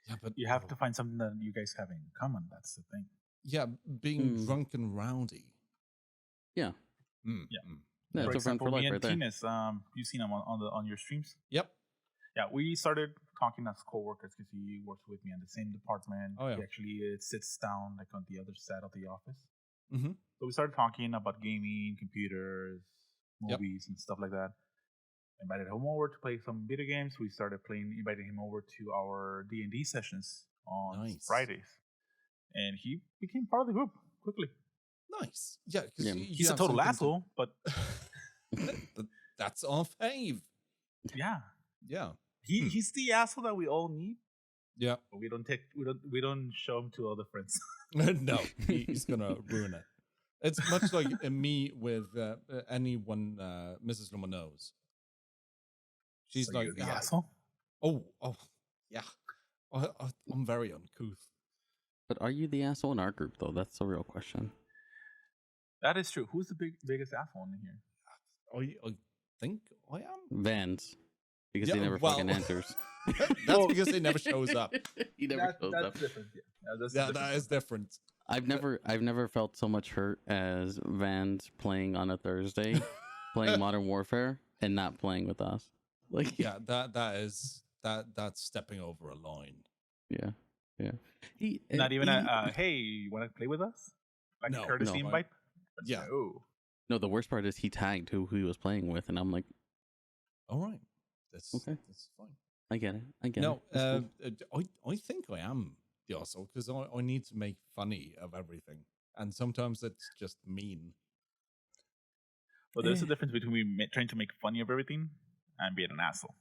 Yeah, but you have to find something that you guys have in common. That's the thing. Yeah, being drunk and rowdy. Yeah. For example, me and Tines, you've seen him on your streams. Yep. Yeah, we started talking as co-workers because he works with me in the same department. Oh, yeah. He actually sits down like on the other side of the office. Mm-hmm. So we started talking about gaming, computers, movies, and stuff like that. Invited him over to play some video games. We started inviting him over to our D&D sessions on Fridays. And he became part of the group quickly. Nice. Yeah, because he's a total asshole, but that's our fave. Yeah. Yeah. He's the asshole that we all need. Yeah. But we don't show him to other friends. No, he's gonna ruin it. It's much like me with anyone Mrs. Lomma knows. She's so like you're the asshole. Oh, yeah. I'm very uncouth. But are you the asshole in our group though? That's the real question. That is true. Who's the biggest asshole in here? I think I am. Vans. Because he never fucking enters. That's because he never shows up. He never shows up. That's different. That is different. I've never felt so much hurt as Vans playing on a Thursday, playing Modern Warfare, and not playing with us. Like, yeah, that's stepping over a line. Yeah. Not even hey, you want to play with us? Like a courtesy invite? Yeah. No, the worst part is he tagged who he was playing with, and I'm like, all right, that's fine. I get it. No, I think I am the asshole because I need to make funny of everything, and sometimes it's just mean. Well, there's a difference between trying to make funny of everything and being an asshole.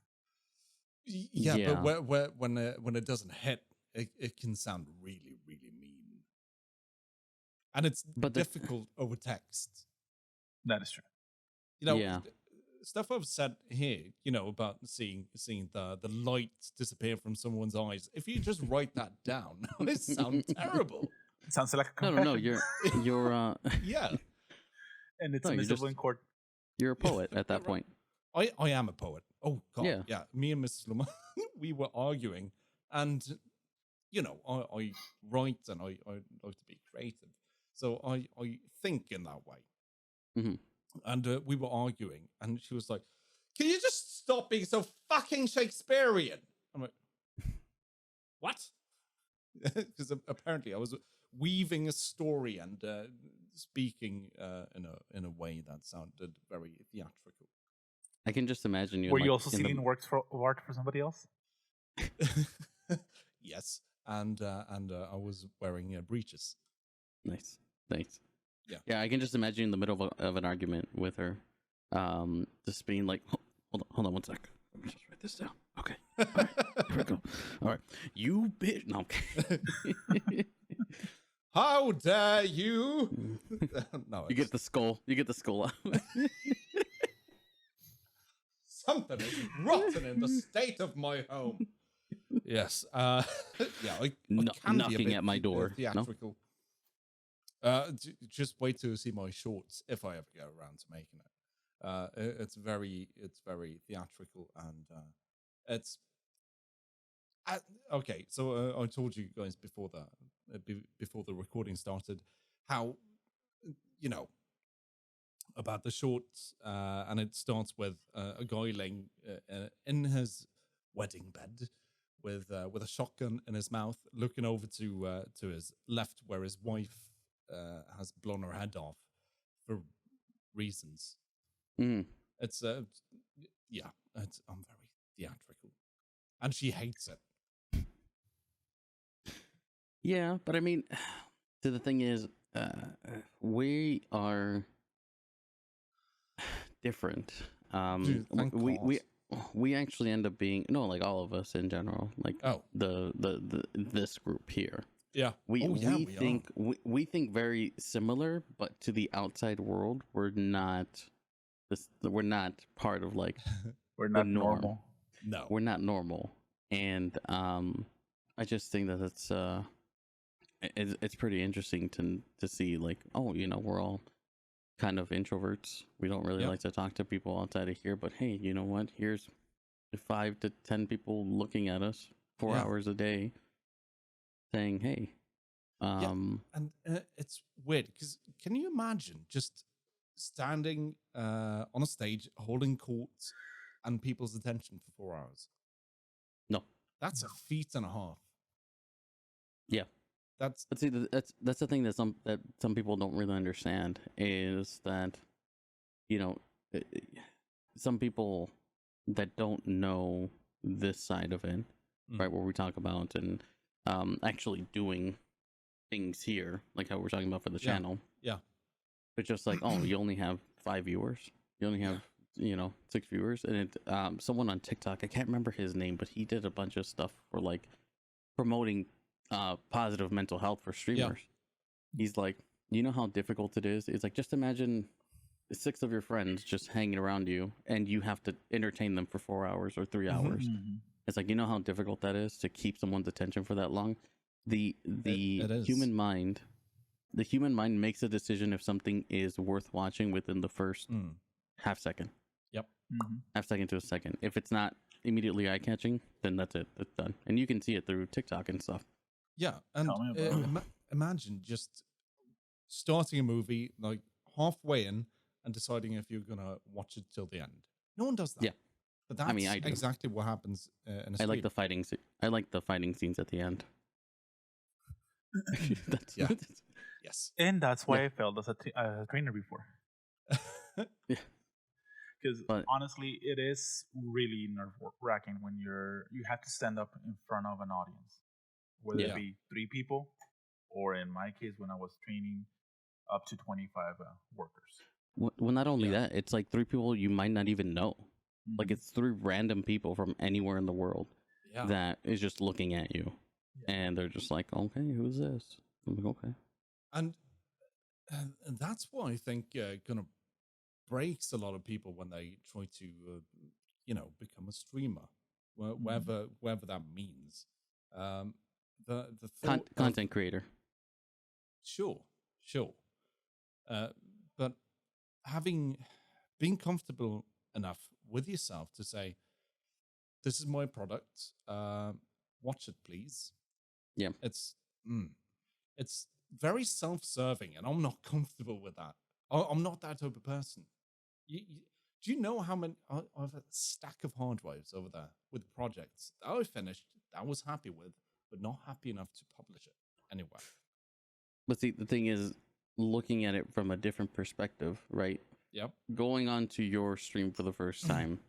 Yeah. But when it doesn't hit, it can sound really, really mean, and it's difficult over text. That is true. Stuff I've said here, about seeing the light disappear from someone's eyes. If you just write that down, it sounds terrible. It sounds like a confession. No. You're yeah. And it's admissible in court. You're a poet at that point. I am a poet. Oh God, yeah. Me and Mrs. Lomma, we were arguing, and I write and I like to be creative, so I think in that way. Mm-hmm. And we were arguing, and she was like, "Can you just stop being so fucking Shakespearean?" I'm like, "What?" Because apparently I was weaving a story and speaking in a way that sounded very theatrical. I can just imagine you. Were you also singing works for art for somebody else? Yes, and I was wearing breeches. Nice. Yeah, I can just imagine in the middle of an argument with her, just being like, hold on 1 sec. Let me just write this down. Okay. All right. Here we go. All right. You bitch. No. Okay. How dare you? No. You get the skull. out. Something is rotten in the state of my home. Yes. I can knocking at my door. Theatrical. No? Just wait to see my shorts if I ever get around to making it. It's very theatrical, and it's okay. So I told you guys before the recording started how about the shorts, and it starts with a guy laying in his wedding bed with a shotgun in his mouth, looking over to his left where his wife has blown her head off for reasons. It's I'm very theatrical, and she hates it. Yeah, but I mean, the thing is, we are different. We actually end up being like all of us in general, like the this group here. Yeah, we think very similar, but to the outside world, we're not part of like we're not normal. No, we're not normal, and I just think that it's pretty interesting to see like we're all kind of introverts. We don't really like to talk to people outside of here, but hey, you know what? Here's 5 to 10 people looking at us 4 hours a day. Saying, hey, and it's weird because can you imagine just standing on a stage holding court and people's attention for 4 hours? No, that's a feat and a half. Yeah, that's the thing that some people don't really understand is that some people that don't know this side of it, right, where we talk about and actually doing things here, like how we're talking about for the channel. Yeah. But just like, you only have 5 viewers. You only have, 6 viewers. And someone on TikTok, I can't remember his name, but he did a bunch of stuff for like promoting positive mental health for streamers. Yeah. He's like, you know how difficult it is? It's like, just imagine 6 of your friends just hanging around you and you have to entertain them for 4 hours or 3 hours. Mm-hmm. It's like, you know how difficult that is to keep someone's attention for that long? The human mind the human mind makes a decision if something is worth watching within the first half second. Yep. Half second to a second. If it's not immediately eye catching, then that's it. It's done. And you can see it through TikTok and stuff. Yeah, and imagine just starting a movie like halfway in and deciding if you're gonna watch it till the end. No one does that. Yeah, but that's I do. exactly what happens in a stream. I like the fighting. I like the fighting scenes at the end. Yes, and that's why I failed as a trainer before. Yeah. Because honestly, it is really nerve-wracking when you have to stand up in front of an audience, whether it be 3 people, or in my case, when I was training, up to 25 workers. Well, not only that, it's like 3 people you might not even know. Like it's 3 random people from anywhere in the world that is just looking at you, and they're just like, "Okay, who's this?" I'm like, "Okay," and that's why I think kind of breaks a lot of people when they try to become a streamer, wherever that means. The content creator. Sure, but being comfortable enough with yourself to say, "This is my product. Watch it, please." Yeah, it's very self-serving, and I'm not comfortable with that. I'm not that type of person. Do you know how many? I have a stack of hard drives over there with projects that I finished, that I was happy with, but not happy enough to publish it anyway. But see, the thing is, looking at it from a different perspective, right? Yep. Going on to your stream for the first time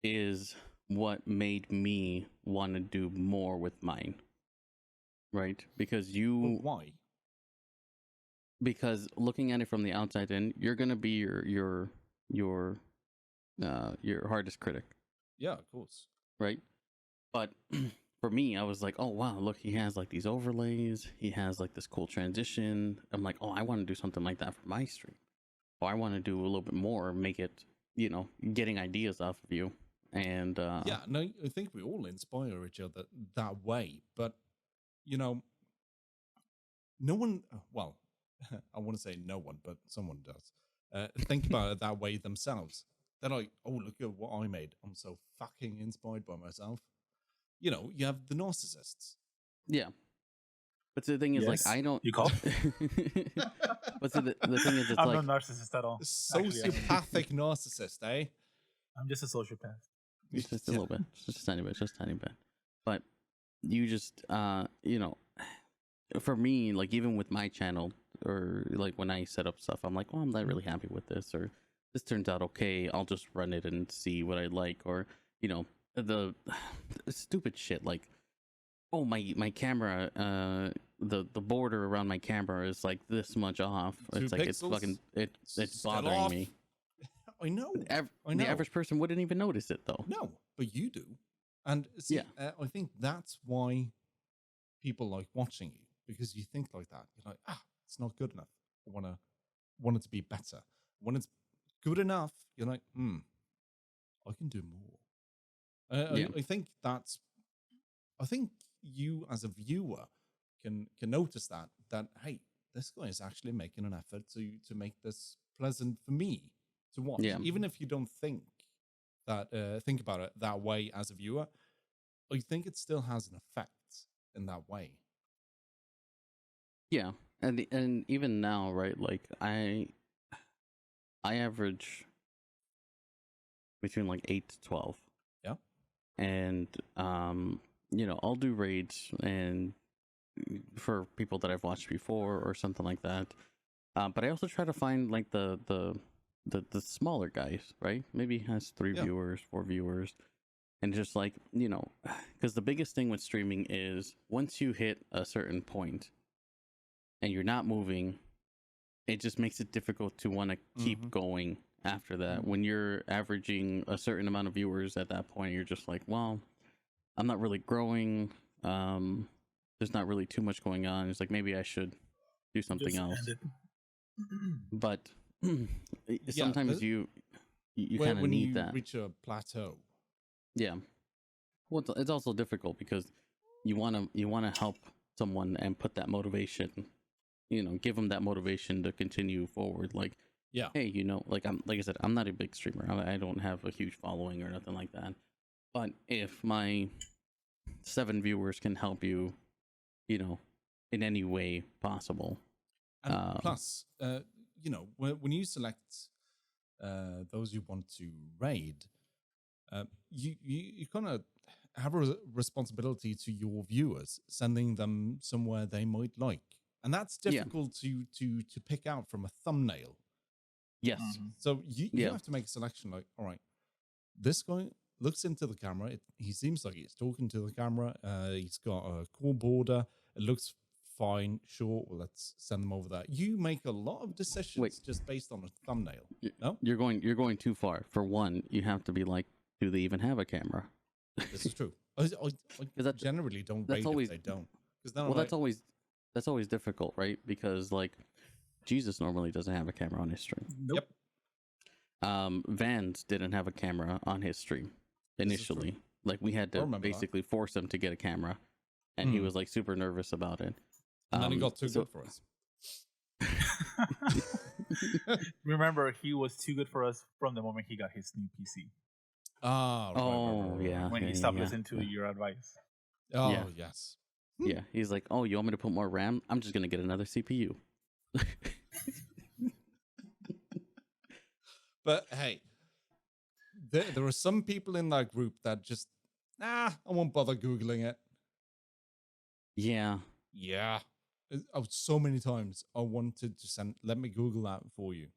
is what made me want to do more with mine, right? Because why? Because looking at it from the outside in, you're gonna be your hardest critic. Yeah, of course. Right. But for me, I was like, oh wow, look, he has like these overlays. He has like this cool transition. I'm like, oh, I want to do something like that for my stream. Or I want to do a little bit more, make it, getting ideas off of you. And no, I think we all inspire each other that way. But no one. Well, I want to say no one, but someone does. Think about it that way themselves. They're like, oh, look at what I made. I'm so fucking inspired by myself. You have the narcissists. Yeah. But the thing is, like, I don't. You call? But the thing is, it's I'm like. not a narcissist at all. Sociopathic narcissist, eh? I'm just a sociopath. Just a little bit. Just a tiny bit. But you just, for me, like, even with my channel, or like when I set up stuff, I'm like, well, I'm not really happy with this, or this turns out okay. I'll just run it and see what I like, or, the stupid shit like, oh, my camera, the border around my camera is like this much off. It's like pixels? It's bothering off. Me. I know. The average person wouldn't even notice it though. No, but you do. And see, I think that's why people like watching you, because you think like that. You're like, it's not good enough. I want it to be better. When it's good enough, you're like, I can do more. I think that's. I think you as a viewer can notice that hey, this guy is actually making an effort to make this pleasant for me to watch, even if you don't think about it that way as a viewer. I think it still has an effect in that way. Yeah, and even now, right? Like I average between like 8 to 12. Yeah, and I'll do raids and for people that I've watched before or something like that. But I also try to find like the smaller guys, right? Maybe he has 3 viewers, 4 viewers. And just like, because the biggest thing with streaming is once you hit a certain point and you're not moving, it just makes it difficult to want to keep going after that. When you're averaging a certain amount of viewers at that point, you're just like, well, I'm not really growing. There's not really too much going on. It's like, maybe I should do something else. But sometimes you kind of need that. When you reach a plateau. Yeah. Well, it's also difficult because you want to help someone and put that motivation give them that motivation to continue forward. Like, Yeah. hey, like I said, I'm not a big streamer. I don't have a huge following or nothing like that. But if my 7 viewers can help you, in any way possible. And plus, when you select those you want to raid, you kind of have a responsibility to your viewers, sending them somewhere they might like, and that's difficult to pick out from a thumbnail. Yes. So you have to make a selection. Like, all right, this guy looks into the camera. He seems like he's talking to the camera. He's got a cool border. It looks fine. Sure, well, let's send them over there. You make a lot of decisions just based on a thumbnail. No, you're going too far. For one, you have to be like, do they even have a camera? This is true. I generally don't rate if they don't. Well, that's always difficult, right? Because like Jesus normally doesn't have a camera on his stream. Nope. Vans didn't have a camera on his stream initially. Like we had to basically force him to get a camera, and he was like super nervous about it. And then he got too good for us. Remember, he was too good for us from the moment he got his new PC. Yeah. When he stopped listening to your advice. Oh, yes. Yeah, he's like, oh, you want me to put more RAM? I'm just going to get another CPU. But hey, there are some people in that group that just, I won't bother Googling it. Yeah. Yeah. So many times I wanted to let me Google that for you.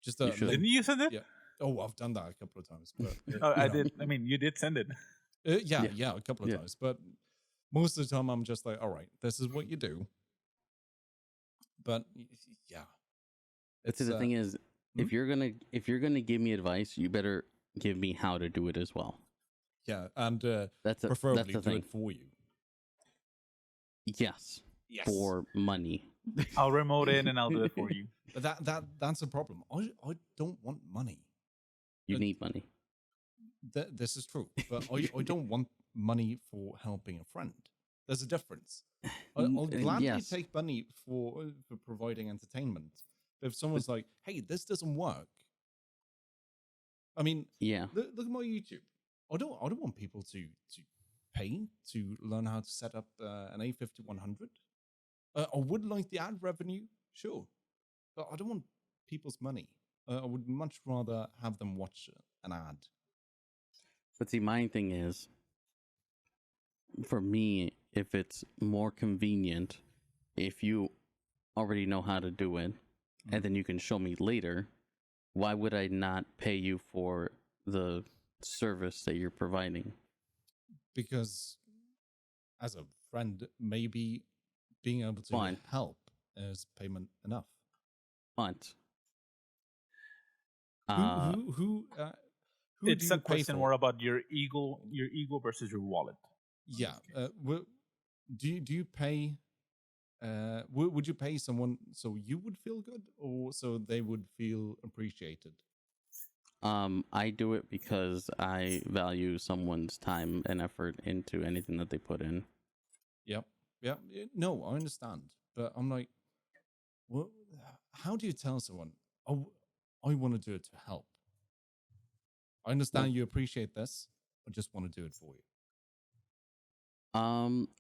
Just didn't you send it? Yeah. Oh, I've done that a couple of times. But I did. I mean, you did send it. Yeah, a couple of times. But most of the time, I'm just like, all right, this is what you do. But yeah, the thing is, if you're gonna give me advice, you better give me how to do it as well. Yeah, and that's preferably the thing. It for you. Yes. For money. I'll remote in and I'll do it for you. But that's a problem. I don't want money. You need money. This is true, but I don't want money for helping a friend. There's a difference. I'll gladly take money for providing entertainment. But if someone's like, "Hey, this doesn't work," I mean, look at my YouTube. I don't want people to pay to learn how to set up an A5100. I would like the ad revenue, sure, but I don't want people's money. I would much rather have them watch an ad. But see, my thing is, for me, if it's more convenient, if you already know how to do it, and then you can show me later, why would I not pay you for the service that you're providing? Because as a friend, maybe being able to help is payment enough. But who it's a question more about your ego versus your wallet. Yeah. Do you pay? Would you pay someone so you would feel good, or so they would feel appreciated? I do it because I value someone's time and effort into anything that they put in. Yep. No, I understand, but I'm like, well, how do you tell someone, "Oh, I want to do it to help"? I understand you appreciate this. I just want to do it for you.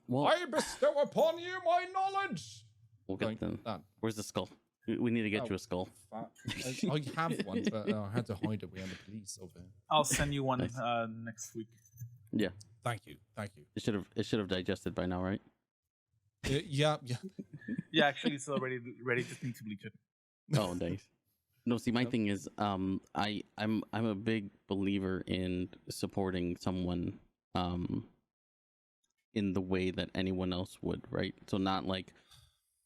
Well, I bestow upon you my knowledge. We'll get them. Where's the skull? We need to get you a skull. I have one, but I had to hide it. We had the police over here. I'll send you one next week. Yeah. Thank you. It should have digested by now, right? Yeah. Yeah, actually, it's already ready to bleach it. Oh, nice. No, see, my thing is, I'm a big believer in supporting someone, in the way that anyone else would, right? So not like,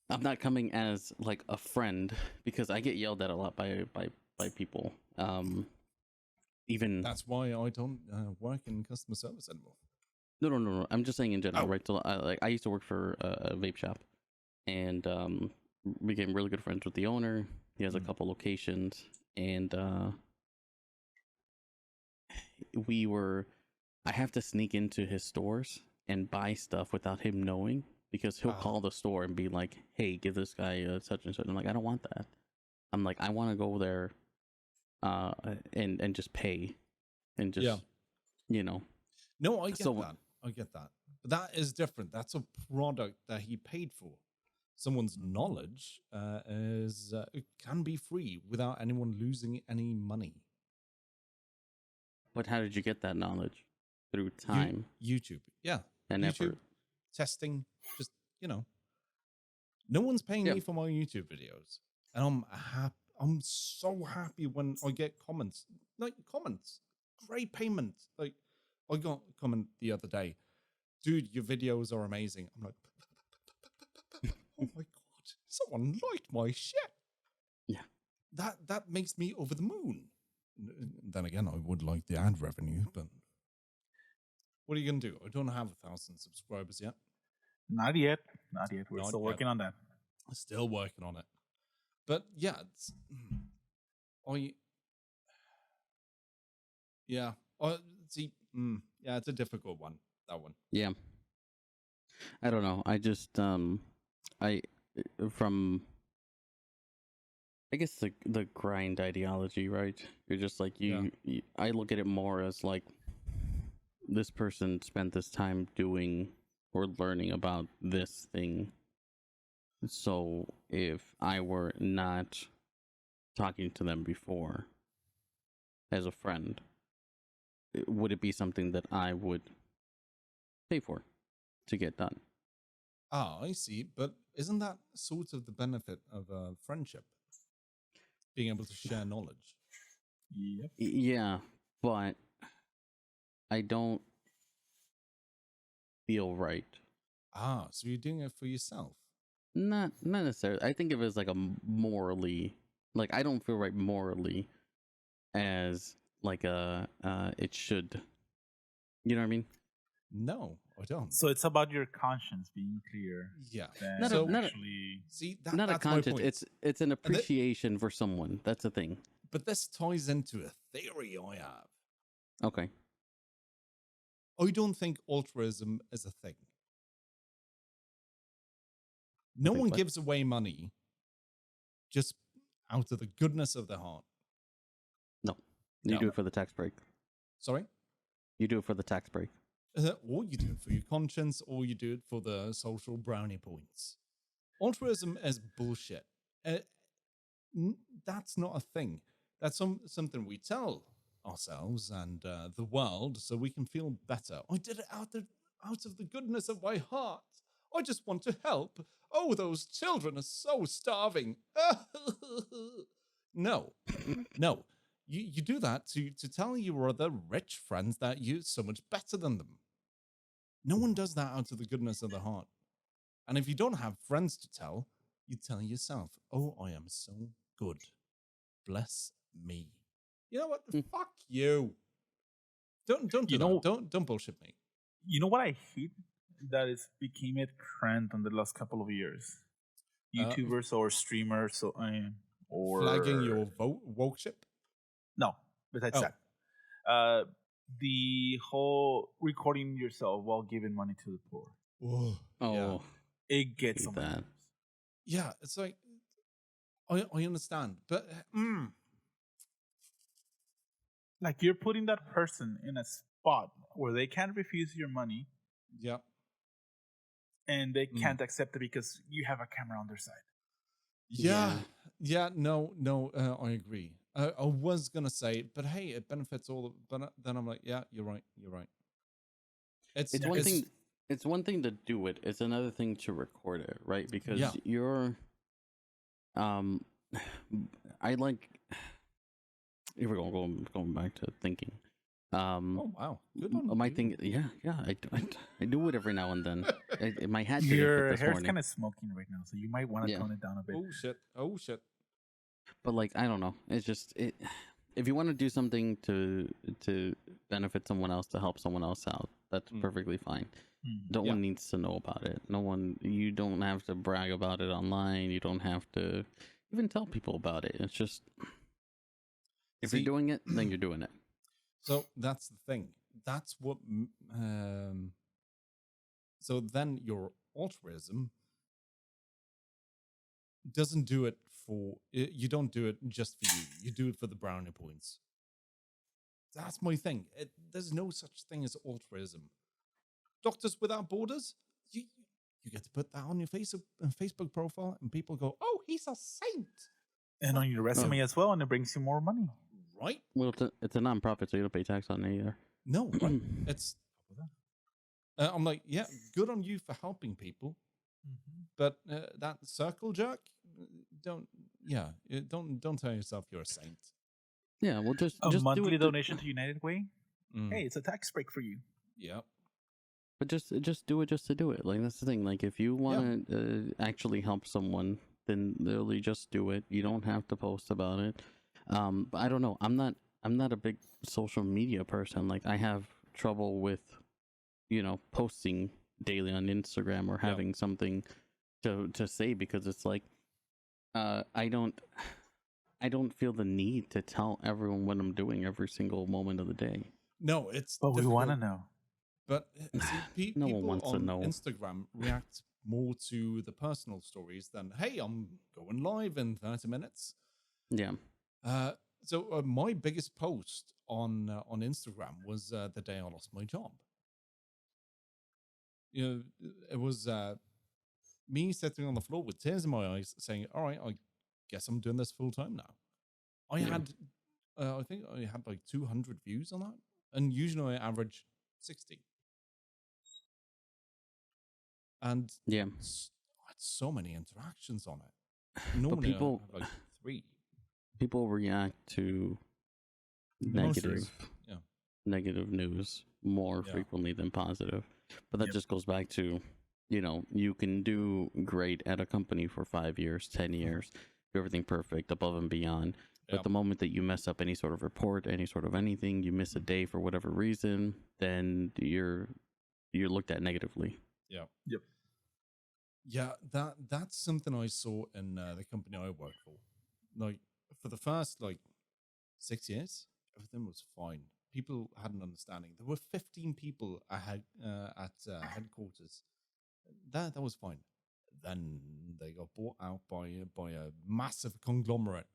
I'm not coming as like a friend, because I get yelled at a lot by people. Even that's why I don't work in customer service anymore. No. I'm just saying in general, right? So I used to work for a vape shop, and became really good friends with the owner. He has a couple locations, and I have to sneak into his stores and buy stuff without him knowing, because he'll call the store and be like, "Hey, give this guy such and such." I'm like, I don't want that. I'm like, I want to go there, and just pay, and just No, I get that. I get that. But that is different. That's a product that he paid for. Someone's knowledge it can be free without anyone losing any money. But how did you get that knowledge? Through time, YouTube, yeah, and YouTube effort. testing. Just no one's paying me for my YouTube videos, and I'm happy. I'm so happy when I get comments. Great payment. Like I got a comment the other day, dude, your videos are amazing. I'm like, oh my god, someone liked my shit. Yeah, that makes me over the moon. Then again, I would like the ad revenue, but what are you gonna do? I don't have 1,000 subscribers yet. Not yet. We're still working on that. Still working on it. But yeah, it's a difficult one. That one. Yeah. I don't know. I just I guess the grind ideology, right? You're just like you I look at it more as like this person spent this time doing or learning about this thing. So if I were not talking to them before as a friend, would it be something that I would pay for to get done? Oh, I see. But isn't that sort of the benefit of a friendship? Being able to share knowledge. Yep. Yeah, but I don't feel right. Ah, so you're doing it for yourself? Not necessarily. I think of it as like a morally, like I don't feel right morally as like it should. You know what I mean? No, I don't. So it's about your conscience being clear. Yeah. Not a conscience. It's an appreciation for someone. That's the thing. But this ties into a theory I have. Okay. I don't think altruism is a thing. No one gives away money just out of the goodness of their heart. No. You do it for the tax break. Sorry? You do it for the tax break. Or you do it for your conscience, or you do it for the social brownie points. Altruism is bullshit. That's not a thing. That's something we tell ourselves and the world so we can feel better. I did it out of the goodness of my heart. I just want to help. Oh, those children are so starving. No. You do that to tell your other rich friends that you're so much better than them. No one does that out of the goodness of the heart. And if you don't have friends to tell, you tell yourself, oh, I am so good. Bless me. You know what? Fuck you. Don't do that. Don't bullshit me. You know what I hate? That it became a trend in the last couple of years. YouTubers or streamers or flagging your woke ship? No, besides that. The whole recording yourself while giving money to the poor. Yeah. It gets on that. Yeah, it's like I understand, but like you're putting that person in a spot where they can't refuse your money. Yeah. And they can't accept it because you have a camera on their side. Yeah. No. I agree. I was gonna say, but hey, it benefits all. But then I'm like, yeah, you're right. It's one thing. It's one thing to do it. It's another thing to record it, right? Because you're, I like. Here we go. Going back to thinking. Oh wow, good one. My thing, yeah. I do it every now and then. My hat. Your hair's kind of smoking right now, so you might want to tone it down a bit. Oh shit. But like, I don't know. It's just it. If you want to do something to benefit someone else, to help someone else out, that's perfectly fine. No one needs to know about it. You don't have to brag about it online. You don't have to even tell people about it. It's just, if you're doing it, then you're doing it. So that's the thing. That's what. So then you're altruism doesn't do it for you. Don't do it just for you. You do it for the brownie points. That's my thing. There's no such thing as altruism. Doctors Without Borders, you get to put that on your Facebook profile, and people go, "Oh, he's a saint," and on your resume as well, and it brings you more money. Right? Well, it's a non-profit, so you don't pay tax on it either. No, right? It's. I'm like, yeah, good on you for helping people, but that circle jerk, don't tell yourself you're a saint. Yeah, well, just monthly donation to United Way. Hey, it's a tax break for you. Yeah. But just do it just to do it. Like, that's the thing. Like, if you want to actually help someone, then literally just do it. You don't have to post about it. But I don't know. I'm not a big social media person. Like, I have trouble with, posting daily on Instagram or having something to say, because it's like, I don't feel the need to tell everyone what I'm doing every single moment of the day. No, it's. But we want to know. But see, no people one wants on to know. Instagram react more to the personal stories than, "Hey, I'm going live in 30 minutes." Yeah. So my biggest post on Instagram was the day I lost my job. It was me sitting on the floor with tears in my eyes, saying, "All right, I guess I'm doing this full time now." I had, I think I had like 200 views on that, and usually I average 60. And I had so many interactions on it. Normally, people, I have like 3. People react to negative news more frequently than positive. But that just goes back to, you can do great at a company for 5 years, 10 years, do everything perfect, above and beyond. But the moment that you mess up any sort of report, any sort of anything, you miss a day for whatever reason, then you're looked at negatively. Yep. Yeah, that's something I saw in the company I work for. Like, for the first 6 years, everything was fine. People had an understanding. There were 15 people at headquarters. That was fine. Then they got bought out by a massive conglomerate,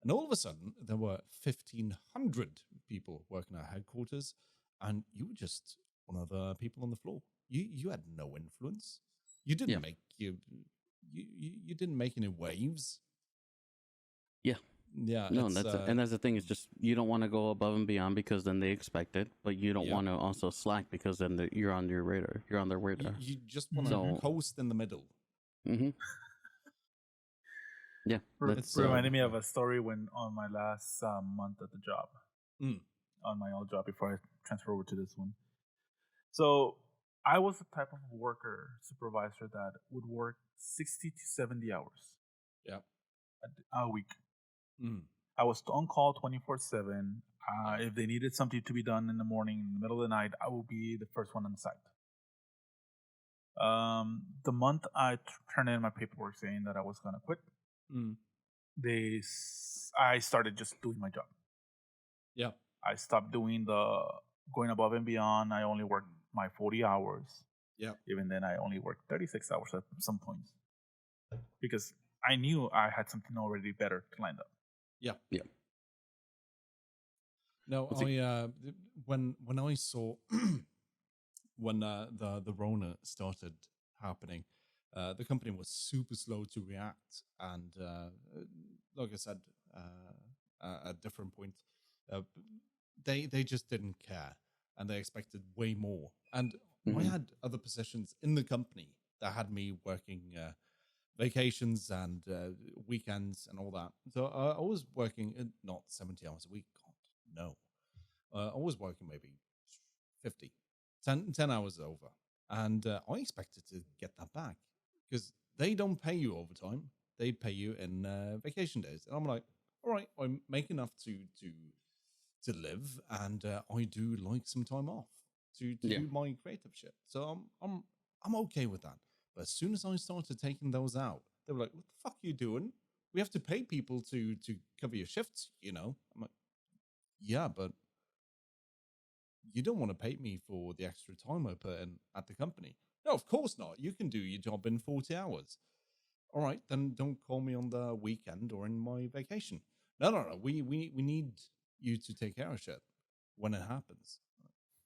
and all of a sudden there were 1,500 people working at headquarters, and you were just one of the people on the floor. You had no influence. You didn't make you didn't make any waves. Yeah. No, that's the thing. It's just, you don't want to go above and beyond because then they expect it, but you don't want to also slack because then you're on their radar. You're on their radar. You just want to coast in the middle. Mm-hmm. Yeah, it's reminding me of a story when on my last month at the job, on my old job before I transfer over to this one. So I was the type of supervisor that would work 60 to 70 hours. A week. I was on call 24/7. If they needed something to be done in the morning, in the middle of the night, I would be the first one on the site. The month I turned in my paperwork saying that I was going to quit, I started just doing my job. Yeah. I stopped doing the going above and beyond. I only worked my 40 hours. Yeah. Even then, I only worked 36 hours at some points because I knew I had something already better lined up. Yeah. No, when I saw when the Rona started happening, the company was super slow to react, and like I said at different points, they just didn't care, and they expected way more. And I had other positions in the company that had me working vacations and weekends and all that. So I was working not 70 hours a week. God, no. I was working maybe 50, 10 hours over. And I expected to get that back because they don't pay you overtime. They pay you in vacation days. And I'm like, all right, I make enough to live, and I do like some time off to do my creative shit. So I'm okay with that. But as soon as I started taking those out, they were like, "What the fuck are you doing? We have to pay people to cover your shifts, I'm like, yeah, but you don't want to pay me for the extra time I put in at the company. No, of course not. You can do your job in 40 hours. All right, then don't call me on the weekend or in my vacation. No. We need you to take care of shit when it happens.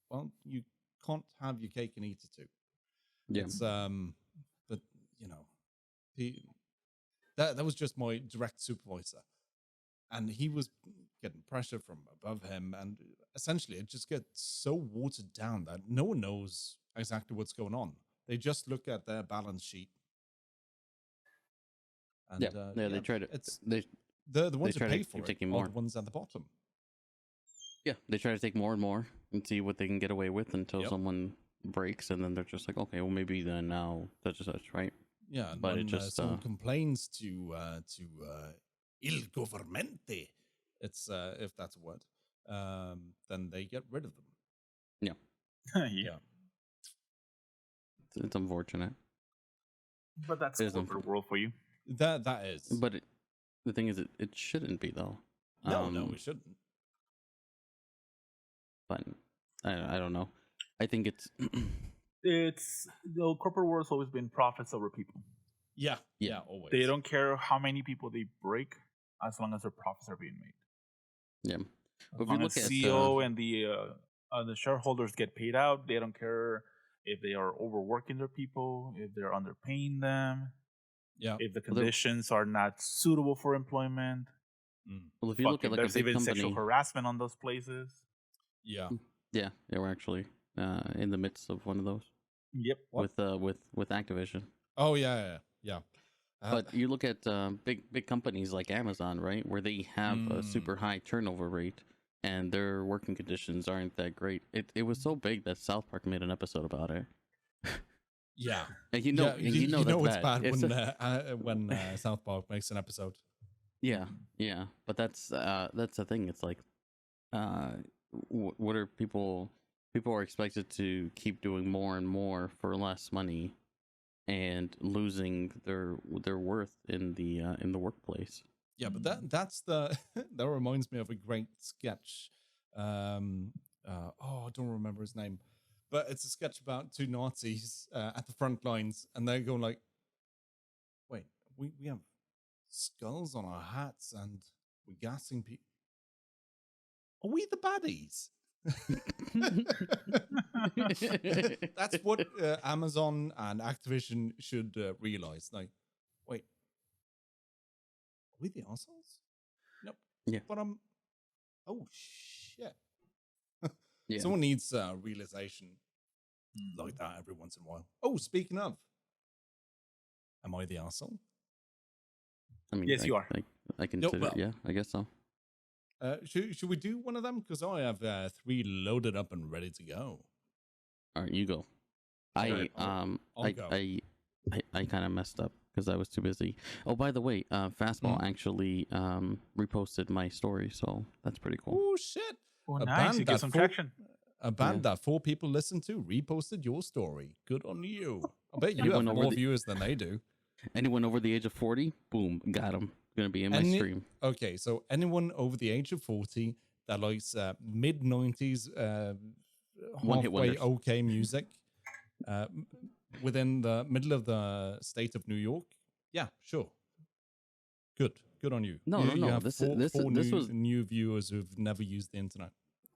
Well, you can't have your cake and eat it too. Yeah. It's but that was just my direct supervisor, and he was getting pressure from above him, and essentially it just gets so watered down that no one knows exactly what's going on. They just look at their balance sheet. And, they try to. The ones who pay for it are the ones at the bottom. Yeah, they try to take more and more and see what they can get away with until someone breaks, and then they're just like, okay, well maybe then now such and such, right? Yeah, but when it just someone complains to il governmente, it's if that's a word, then they get rid of them. Yeah. Yeah. It's unfortunate. But that's the corporate world for you. That is. But the thing is, it shouldn't be though. No, it shouldn't. But I don't know. I think it's the corporate world's always been profits over people. Yeah, always. They don't care how many people they break, as long as their profits are being made. Yeah. But if you look at CEO and the shareholders get paid out, they don't care if they are overworking their people, if they're underpaying them, if the conditions are not suitable for employment. Well, if you look at like there's a big even company, sexual harassment on those places. Yeah, we're actually in the midst of one of those. Yep. With Activision. Oh yeah. But you look at big companies like Amazon, right, where they have a super high turnover rate, and their working conditions aren't that great. It was so big that South Park made an episode about it. Yeah, and you know it's bad when South Park makes an episode. Yeah, but that's the thing. It's like, what are people are expected to keep doing more and more for less money, and losing their worth in the workplace. Yeah, but that's that reminds me of a great sketch. I don't remember his name, but it's a sketch about two Nazis at the front lines, and they're going like, "Wait, we have skulls on our hats, and we're gassing people. Are we the baddies?" That's what Amazon and Activision should realize. Like, wait, are we the assholes? Nope. Yeah. But oh shit. Yeah. Someone needs realization like that every once in a while. Oh, speaking of, am I the asshole? I mean, yes, you are. I consider it. Yeah, I guess so. Should we do one of them? Because I have 3 loaded up and ready to go. All right, you go. I'll go. I kind of messed up because I was too busy. Oh, by the way, Fastball actually reposted my story, so that's pretty cool. Oh shit! Oh, nice. You get some traction. A band that 4 people listened to reposted your story. Good on you. I bet you have more viewers than they do. Anyone over the age of 40, boom, got them. Going to be in my stream. Okay, so anyone over the age of 40 that likes mid-90s halfway okay music within the middle of the state of New York, yeah, sure. Good on you. No. This was new viewers who've never used the internet.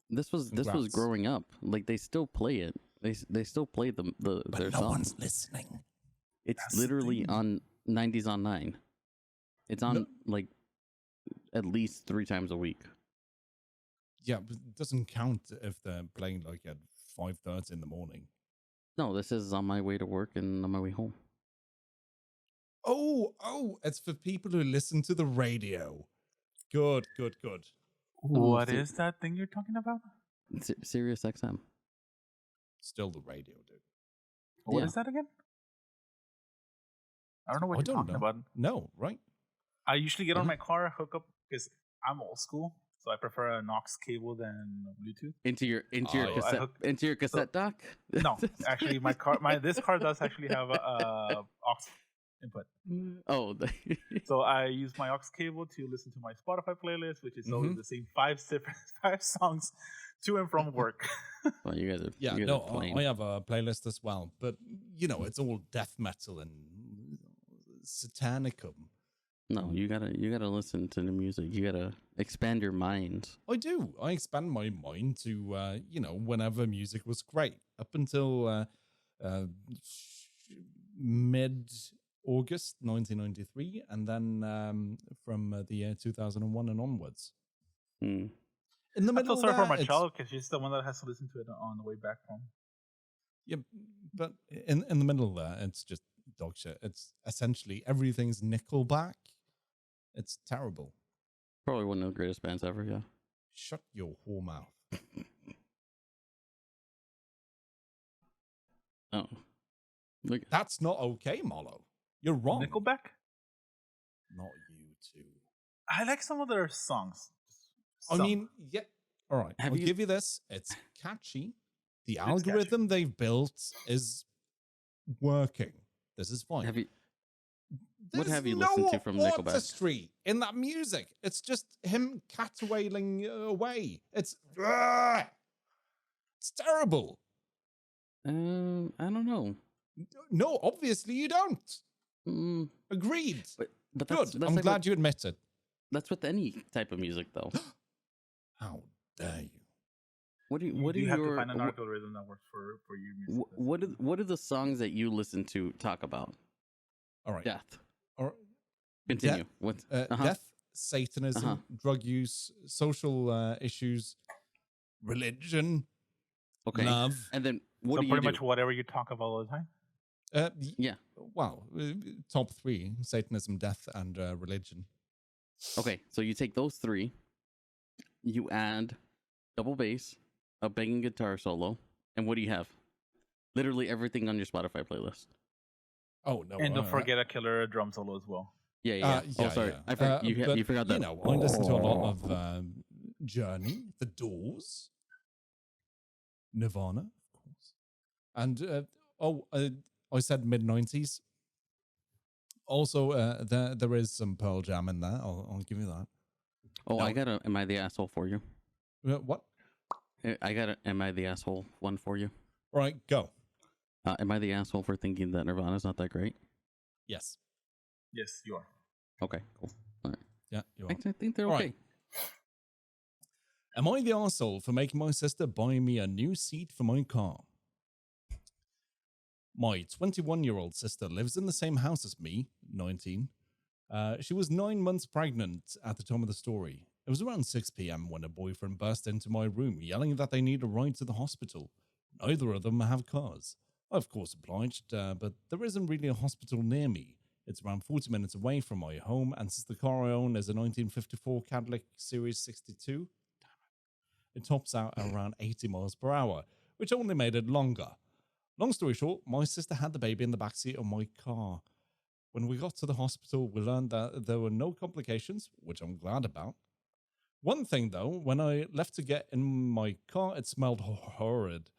This was growing up. Like, they still play it. They still play their no songs. One's listening. It's literally on 90s on 9. It's on like at least 3 times a week. Yeah, but it doesn't count if they're playing like at 5:30 in the morning. No, this is on my way to work and on my way home. Oh, it's for people who listen to the radio. Good. What is that thing you're talking about? Sirius XM. Still the radio, dude. What is that again? I don't know what you're talking about. No, right? I usually get on my car, hook up, because I'm old school, so I prefer a Knox cable than Bluetooth. Into your cassette dock? No, actually, this car does actually have a aux input. Oh, So I use my aux cable to listen to my Spotify playlist, which is always the same five songs to and from work. well, you guys are I have a playlist as well, but it's all death metal and satanicum. No, you gotta listen to the music. You gotta expand your mind. I do. I expand my mind to whenever music was great up until mid-August 1993, and then from the year 2001 and onwards. Mm. In the middle, I feel sorry for my child because she's the one that has to listen to it on the way back home. Yeah, but in the middle there, it's just dog shit. It's essentially everything's Nickelback. It's terrible. Probably one of the greatest bands ever. Yeah. Shut your whore mouth. Oh. Look. That's not okay, Malo. You're wrong. Nickelback? Not you too. I like some of their songs. I mean, yeah. All right. I'll give you this. It's catchy. The algorithm they've built is working. This is fine. What have you listened to from Nickelback? Artistry in that music. It's just him caterwailing away. It's terrible. I don't know. No, obviously you don't. Agreed. But good. I'm glad you admit it. That's with any type of music, though. How dare you? You have to find an algorithm that works for you. What are the songs that you listen to talk about? All right. Death. Or continue. Death, Satanism, drug use, social issues, religion, love, and then what do you do? Pretty much whatever you talk about all the time. Yeah. Well, top three: Satanism, death, and religion. Okay, so you take those three, you add double bass, a banging guitar solo, and what do you have? Literally everything on your Spotify playlist. Oh no! And don't forget a killer drum solo as well. Yeah. Oh, sorry, I forgot. You forgot that. I listen to a lot of Journey, The Doors, Nirvana, of course, and I said mid-90s. Also, there is some Pearl Jam in there. I'll give you that. Oh, I got a Am I the Asshole for you? What? I got a Am I the Asshole one for you. All right, go. Am I the asshole for thinking that Nirvana's not that great? Yes. Yes, you are. Okay, cool. All right. Yeah, you are. I think they're okay. Right. Am I the asshole for making my sister buy me a new seat for my car? My 21-year-old sister lives in the same house as me, 19. She was 9 months pregnant at the time of the story. It was around 6 p.m. when a boyfriend burst into my room, yelling that they need a ride to the hospital. Neither of them have cars. I, of course, obliged, but there isn't really a hospital near me. It's around 40 minutes away from my home, and since the car I own is a 1954 Cadillac Series 62, it tops out at around 80 miles per hour, which only made it longer. Long story short, my sister had the baby in the backseat of my car. When we got to the hospital, we learned that there were no complications, which I'm glad about. One thing, though, when I left to get in my car, it smelled horrid.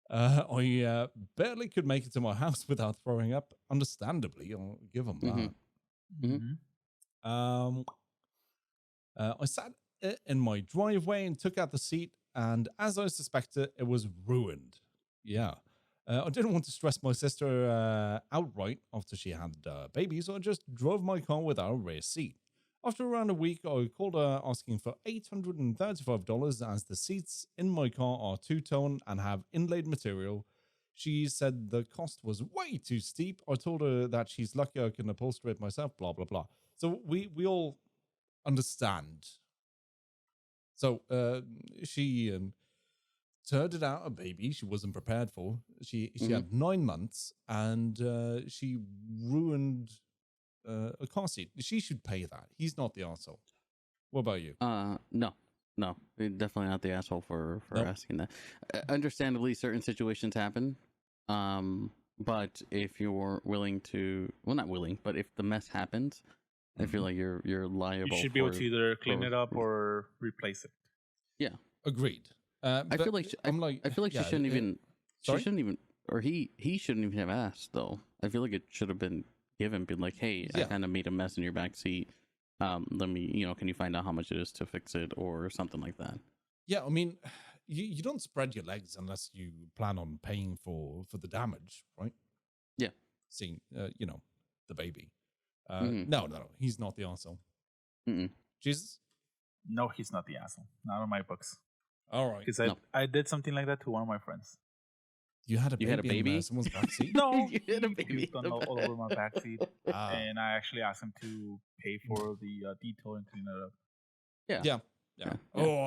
I barely could make it to my house without throwing up. Understandably, I'll give them that. Mm-hmm. I sat in my driveway and took out the seat, and as I suspected, it was ruined. Yeah. I didn't want to stress my sister outright after she had baby, so I just drove my car without a rear seat. After around a week, I called her asking for $835 as the seats in my car are two-tone and have inlaid material. She said the cost was way too steep. I told her that she's lucky I can upholster it myself, blah, blah, blah. So we all understand. So she turded out a baby she wasn't prepared for. She had 9 months, and she ruined a car seat. She should pay that. He's not the asshole. What about you? No, definitely not the asshole for asking that. Understandably, certain situations happen. But if you're willing to, well, not willing, but if the mess happens, I feel like you're liable. You should be able to either clean it up or replace it. Yeah, agreed. I feel like she shouldn't even. She shouldn't even, or he shouldn't even have asked though. I feel like it should have been given, be like, hey, I kind of made a mess in your back seat. Let me, can you find out how much it is to fix it or something like that? Yeah, I mean, you don't spread your legs unless you plan on paying for the damage, right? Yeah. Seeing, the baby. No, he's not the asshole. Jesus? No, he's not the asshole. Not on my books. All right. Because I did something like that to one of my friends. You had a baby in someone's backseat? No, you had a baby all over my backseat. And I actually asked him to pay for the detail and clean it up. Yeah. Oh,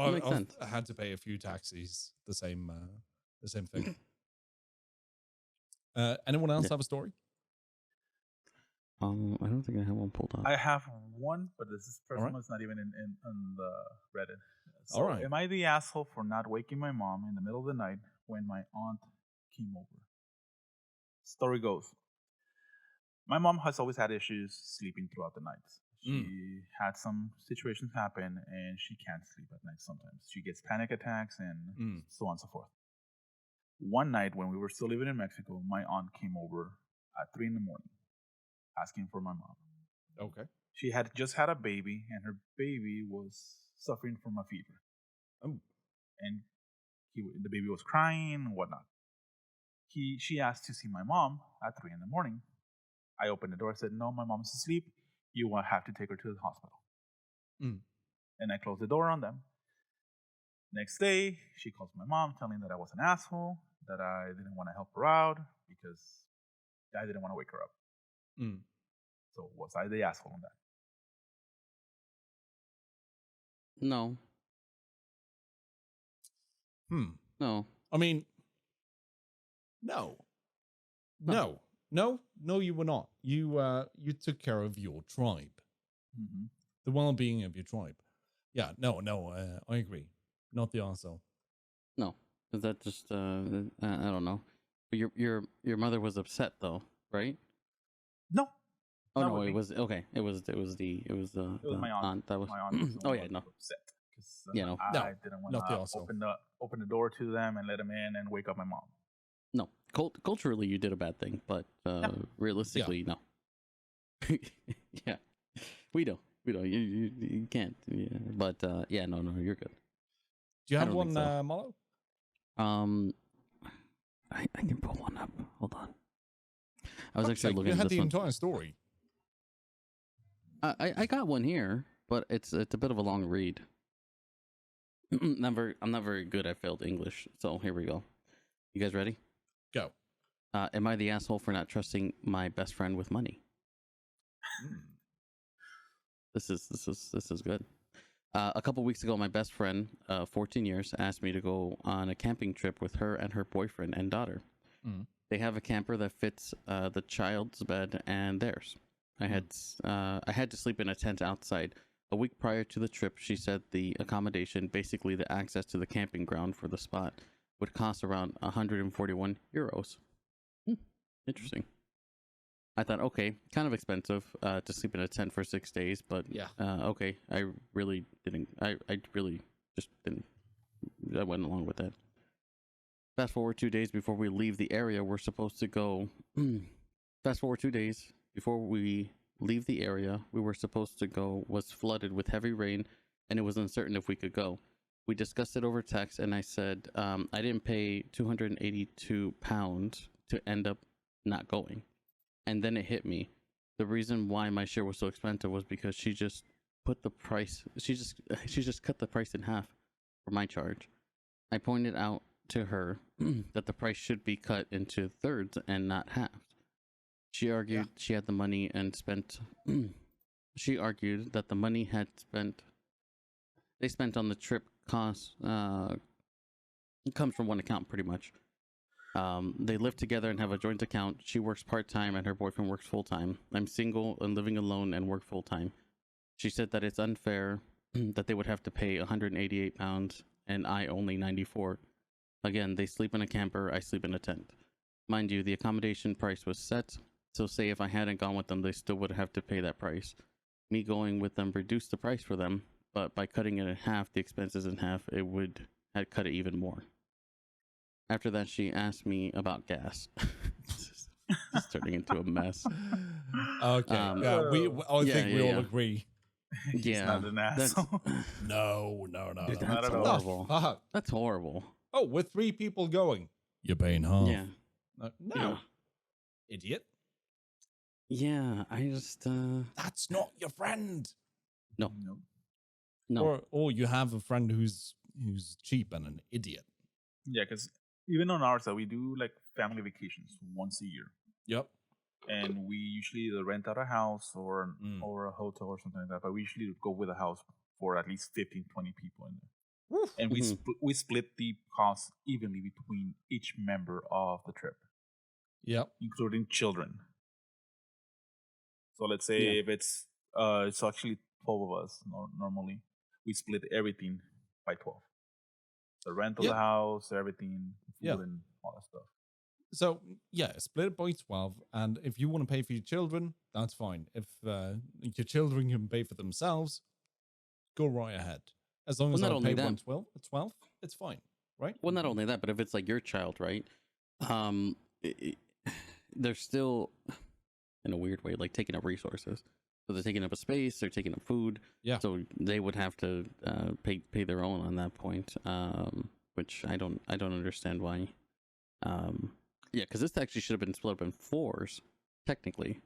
I had to pay a few taxis. The same thing. Anyone else have a story? I don't think I have one pulled up. I have one, but this person was not even in the Reddit. So, all right. Am I the asshole for not waking my mom in the middle of the night when my aunt came over? Story goes. My mom has always had issues sleeping throughout the night. She had some situations happen, and she can't sleep at night sometimes. She gets panic attacks and so on and so forth. One night when we were still living in Mexico, my aunt came over at 3 a.m, asking for my mom. Okay. She had just had a baby, and her baby was suffering from a fever. Oh. And the baby was crying and whatnot. She asked to see my mom at 3 a.m. I opened the door, said, no, my mom's asleep. You will have to take her to the hospital. And I closed the door on them. Next day, she calls my mom, telling that I was an asshole, that I didn't want to help her out because I didn't want to wake her up. So was I the asshole in that? No. No. I mean, no, you were not. You took care of your tribe, the well-being of your tribe. Yeah, no, I agree. Not the asshole. No, is that just I don't know. But your mother was upset though, right? No. Oh no, it was okay. It was my aunt. That was my aunt. Oh yeah, no. Upset. No. I didn't want to open the door to them and let them in and wake up my mom. No, culturally you did a bad thing, but realistically, no. Yeah, we don't. You can't. Yeah, but no, you're good. Do you have one, so. Malo? I can pull one up. Hold on. I was actually looking. You had at this the entire story. I got one here, but it's a bit of a long read. I'm not very good at failed English, so here we go. You guys ready? Go. Am I the asshole for not trusting my best friend with money? This is good. A couple weeks ago, my best friend, 14 years, asked me to go on a camping trip with her and her boyfriend and daughter. They have a camper that fits the child's bed and theirs. I had to sleep in a tent outside. A week prior to the trip, she said the accommodation, basically the access to the camping ground for the spot, would cost around 141 euros. Interesting. I thought, okay, kind of expensive to sleep in a tent for 6 days, but okay. I really didn't. I really just didn't. I went along with that. Fast forward 2 days before we leave the area, we're supposed to go. Fast forward 2 days before we leave the area, we were supposed to go was flooded with heavy rain, and it was uncertain if we could go. We discussed it over text, and I said I didn't pay £282 to end up not going. And then it hit me. The reason why my share was so expensive was because she just put the price. She just cut the price in half for my charge. I pointed out to her that the price should be cut into thirds and not halved. She argued she had the money and spent. She argued that the money they spent on the trip comes from one account pretty much. They live together and have a joint account. She works part-time and her boyfriend works full-time. I'm single and living alone and work full-time. She said that it's unfair that they would have to pay £188 and I only 94. Again, they sleep in a camper, I sleep in a tent. Mind you, the accommodation price was set, so say if I hadn't gone with them, they still would have to pay that price. Me going with them reduced the price for them, but by cutting it in half, the expenses in half, it would have cut it even more. After that, she asked me about gas. It's turning into a mess. Okay. I think we all agree. He's not an asshole. No. Dude, No. that's horrible. Fuck. That's horrible. Oh, with 3 people going. You're paying half. Yeah. No. Yeah. Idiot. Yeah, I just That's not your friend. No. Or you have a friend who's cheap and an idiot. Yeah, because even on our side, we do like family vacations once a year. Yep. And we usually either rent out a house or a hotel or something like that. But we usually go with a house for at least 15, 20 people in there. Woof. And we split the cost evenly between each member of the trip. Yep. Including children. So let's say if it's actually 12 of us normally. We split everything by 12. The rent of the house, everything, food and all that stuff. So, split it by 12. And if you want to pay for your children, that's fine. If your children can pay for themselves, go right ahead. As long as I pay 12, it's fine, right? Well, not only that, but if it's like your child, right? They're still, in a weird way, like taking up resources. So they're taking up a space, they're taking up food. Yeah. So they would have to pay their own on that point, which I don't understand why. Because this actually should have been split up in 4s, technically.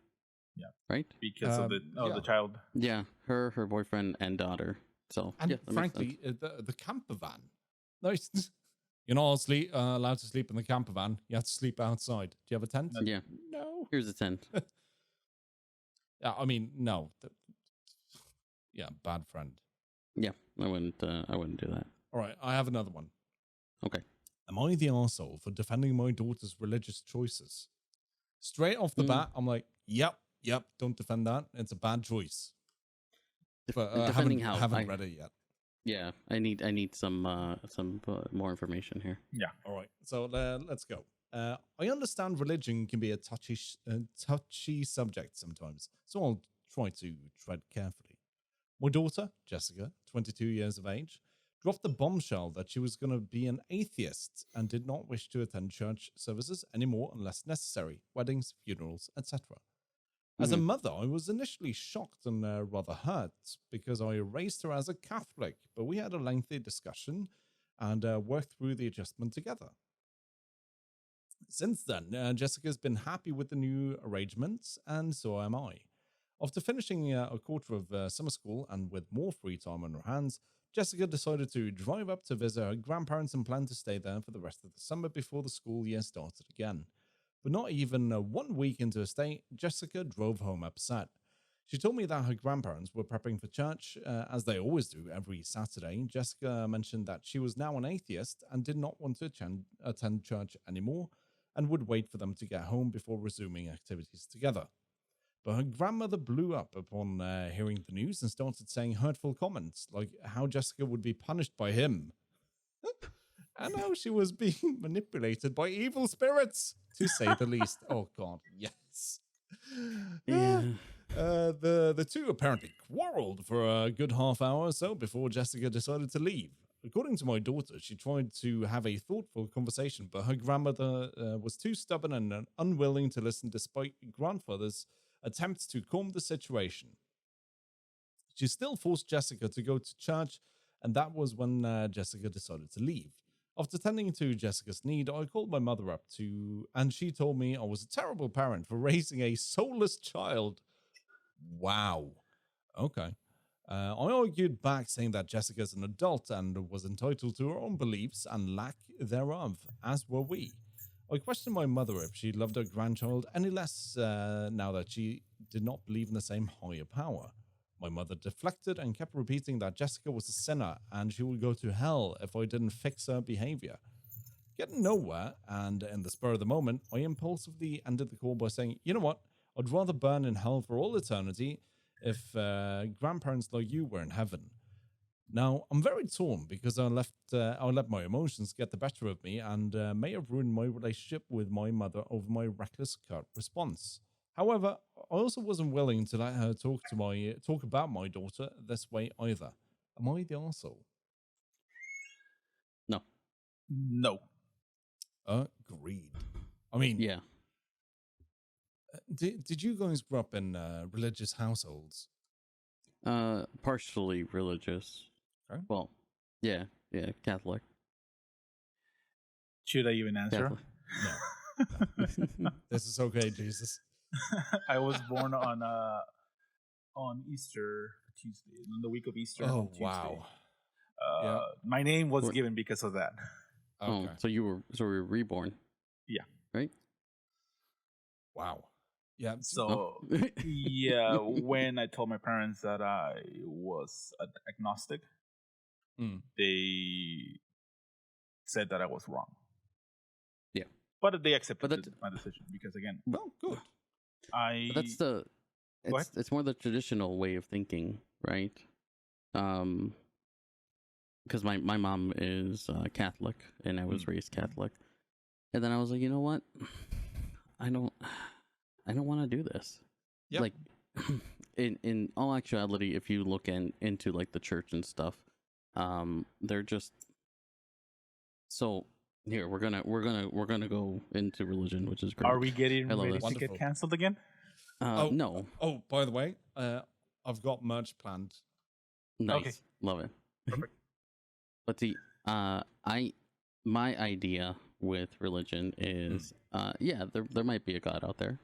Yeah. Right? Because of the child. Yeah, her boyfriend and daughter. So and frankly, the camper van. Nice. You're not allowed to sleep in the camper van. You have to sleep outside. Do you have a tent? Yeah. No. Here's a tent. I mean, no. Bad friend. Yeah, I wouldn't do that. All right, I have another one. Okay. Am I the arsehole for defending my daughter's religious choices? Straight off the bat, I'm like, yep, don't defend that. It's a bad choice. But I haven't read it yet. Yeah, I need some more information here. Yeah. All right, so let's go. I understand religion can be a touchy subject sometimes, so I'll try to tread carefully. My daughter, Jessica, 22 years of age, dropped the bombshell that she was going to be an atheist and did not wish to attend church services anymore unless necessary, weddings, funerals, etc. As a mother, I was initially shocked and rather hurt because I raised her as a Catholic, but we had a lengthy discussion and worked through the adjustment together. Since then, Jessica's been happy with the new arrangements, and so am I. After finishing a quarter of summer school and with more free time on her hands, Jessica decided to drive up to visit her grandparents and plan to stay there for the rest of the summer before the school year started again. But not even 1 week into her stay, Jessica drove home upset. She told me that her grandparents were prepping for church, as they always do every Saturday. Jessica mentioned that she was now an atheist and did not want to attend church anymore, and would wait for them to get home before resuming activities together. But her grandmother blew up upon hearing the news and started saying hurtful comments, like how Jessica would be punished by him, and how she was being manipulated by evil spirits, to say the least. Oh, God, yes. Yeah. The two apparently quarreled for a good half hour or so before Jessica decided to leave. According to my daughter, she tried to have a thoughtful conversation, but her grandmother was too stubborn and unwilling to listen despite grandfather's attempts to calm the situation. She still forced Jessica to go to church, and that was when Jessica decided to leave. After tending to Jessica's need, I called my mother up and she told me I was a terrible parent for raising a soulless child. Wow. Okay. I argued back, saying that Jessica's an adult and was entitled to her own beliefs and lack thereof, as were we. I questioned my mother if she loved her grandchild any less now that she did not believe in the same higher power. My mother deflected and kept repeating that Jessica was a sinner and she would go to hell if I didn't fix her behavior. Getting nowhere, and in the spur of the moment, I impulsively ended the call by saying, you know what, I'd rather burn in hell for all eternity if grandparents like you were in heaven. Now, I'm very torn because I let my emotions get the better of me and may have ruined my relationship with my mother over my reckless, curt response. However, I also wasn't willing to let her talk about my daughter this way either. Am I the arsehole? No. Agreed. I mean, yeah. Did you guys grow up in religious households? Partially religious. Okay. Well, yeah, Catholic. Should I even answer? No. This is okay, Jesus. I was born on Easter Tuesday, on the week of Easter. Oh, Tuesday. wow. My name was given because of that. Okay. Oh, so you were reborn. Yeah. Right. Wow. Yeah. So yeah, when I told my parents that I was agnostic, they said that I was wrong. Yeah. But they accepted my decision because, again, good. It's more the traditional way of thinking, right? Because my mom is Catholic and I was raised Catholic, and then I was like, you know what, I don't want to do this. Yep. Like, in all actuality, if you look into like the church and stuff, they're just so. Here we're gonna go into religion, which is great. Are we getting ready to get canceled again? No. Oh, by the way, I've got merch planned. Nice, okay. Love it. Perfect. But see, my idea with religion is, there might be a God out there,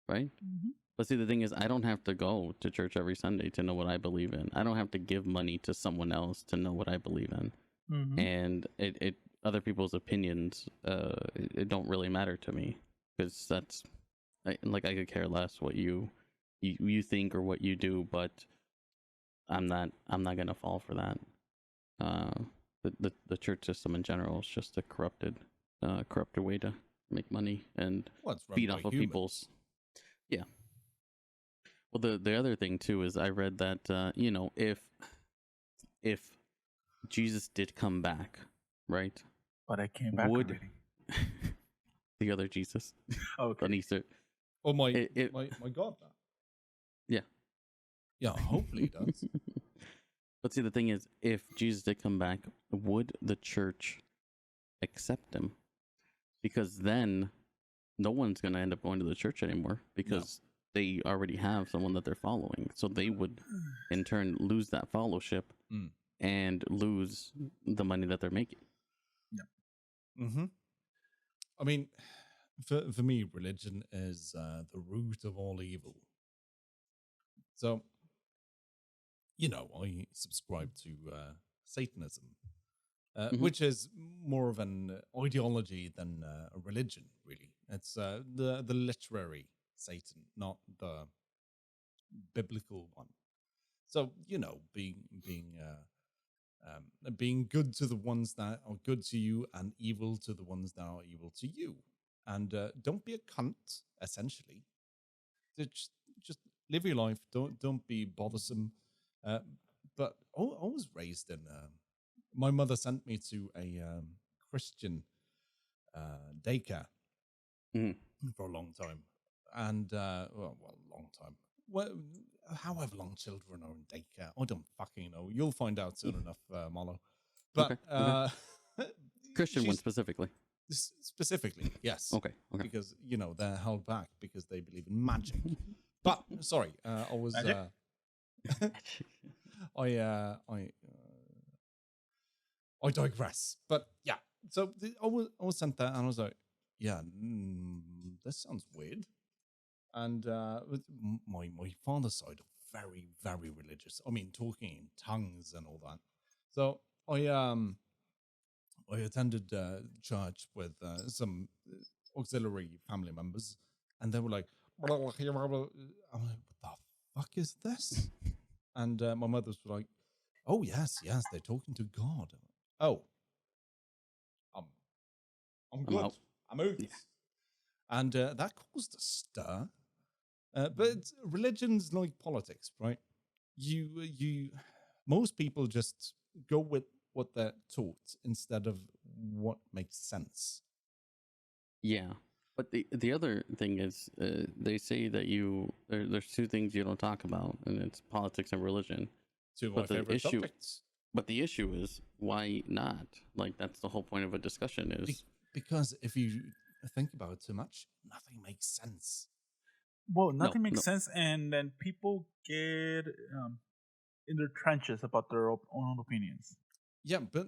right? Mm-hmm. But see, the thing is, I don't have to go to church every Sunday to know what I believe in. I don't have to give money to someone else to know what I believe in. Mm-hmm. And it other people's opinions, it don't really matter to me, because that's I could care less what you think or what you do, but I'm not gonna fall for that. The church system in general is just a corrupted way to make money and feed off of people's. Yeah. Well, the other thing too is I read that if Jesus did come back, right? But I came back already. The other Jesus. Okay. On Easter. Oh my God. Yeah. Yeah, hopefully it does. But see, the thing is, if Jesus did come back, would the church accept him? Because then no one's going to end up going to the church anymore, because they already have someone that they're following. So they would, in turn, lose that fellowship and lose the money that they're making. Yeah. Mm-hmm. I mean, for me, religion is the root of all evil. So, I subscribe to Satanism, which is more of an ideology than a religion, really. It's the literary Satan, not the biblical one. So, being good to the ones that are good to you and evil to the ones that are evil to you. And don't be a cunt, essentially. Just live your life. Don't be bothersome. But I was raised in. My mother sent me to a Christian daycare for a long time, and long time. Well, however long children are in daycare, I don't fucking know. You'll find out soon enough, Malo. But Christian one specifically. Specifically, yes. Okay. Because they're held back because they believe in magic. But sorry, I was. I digress. But yeah, so I was sent that, and I was like, yeah, this sounds weird. And my father's side are very, very religious. I mean, talking in tongues and all that. So I attended church with some auxiliary family members, and they were like, I'm like, what the fuck is this? And my mother was like, oh, yes, they're talking to God. Oh, I'm good. I'm out. Yeah. And that caused a stir. But religion's like politics, right? Most people just go with what they're taught instead of what makes sense. Yeah. But the other thing is, they say that there's two things you don't talk about, and it's politics and religion. Two of my favorite subjects. But the issue is, why not? Like, that's the whole point of a discussion is... Because if you think about it too much, nothing makes sense. Well, nothing makes sense, and then people get in their trenches about their own opinions. Yeah, but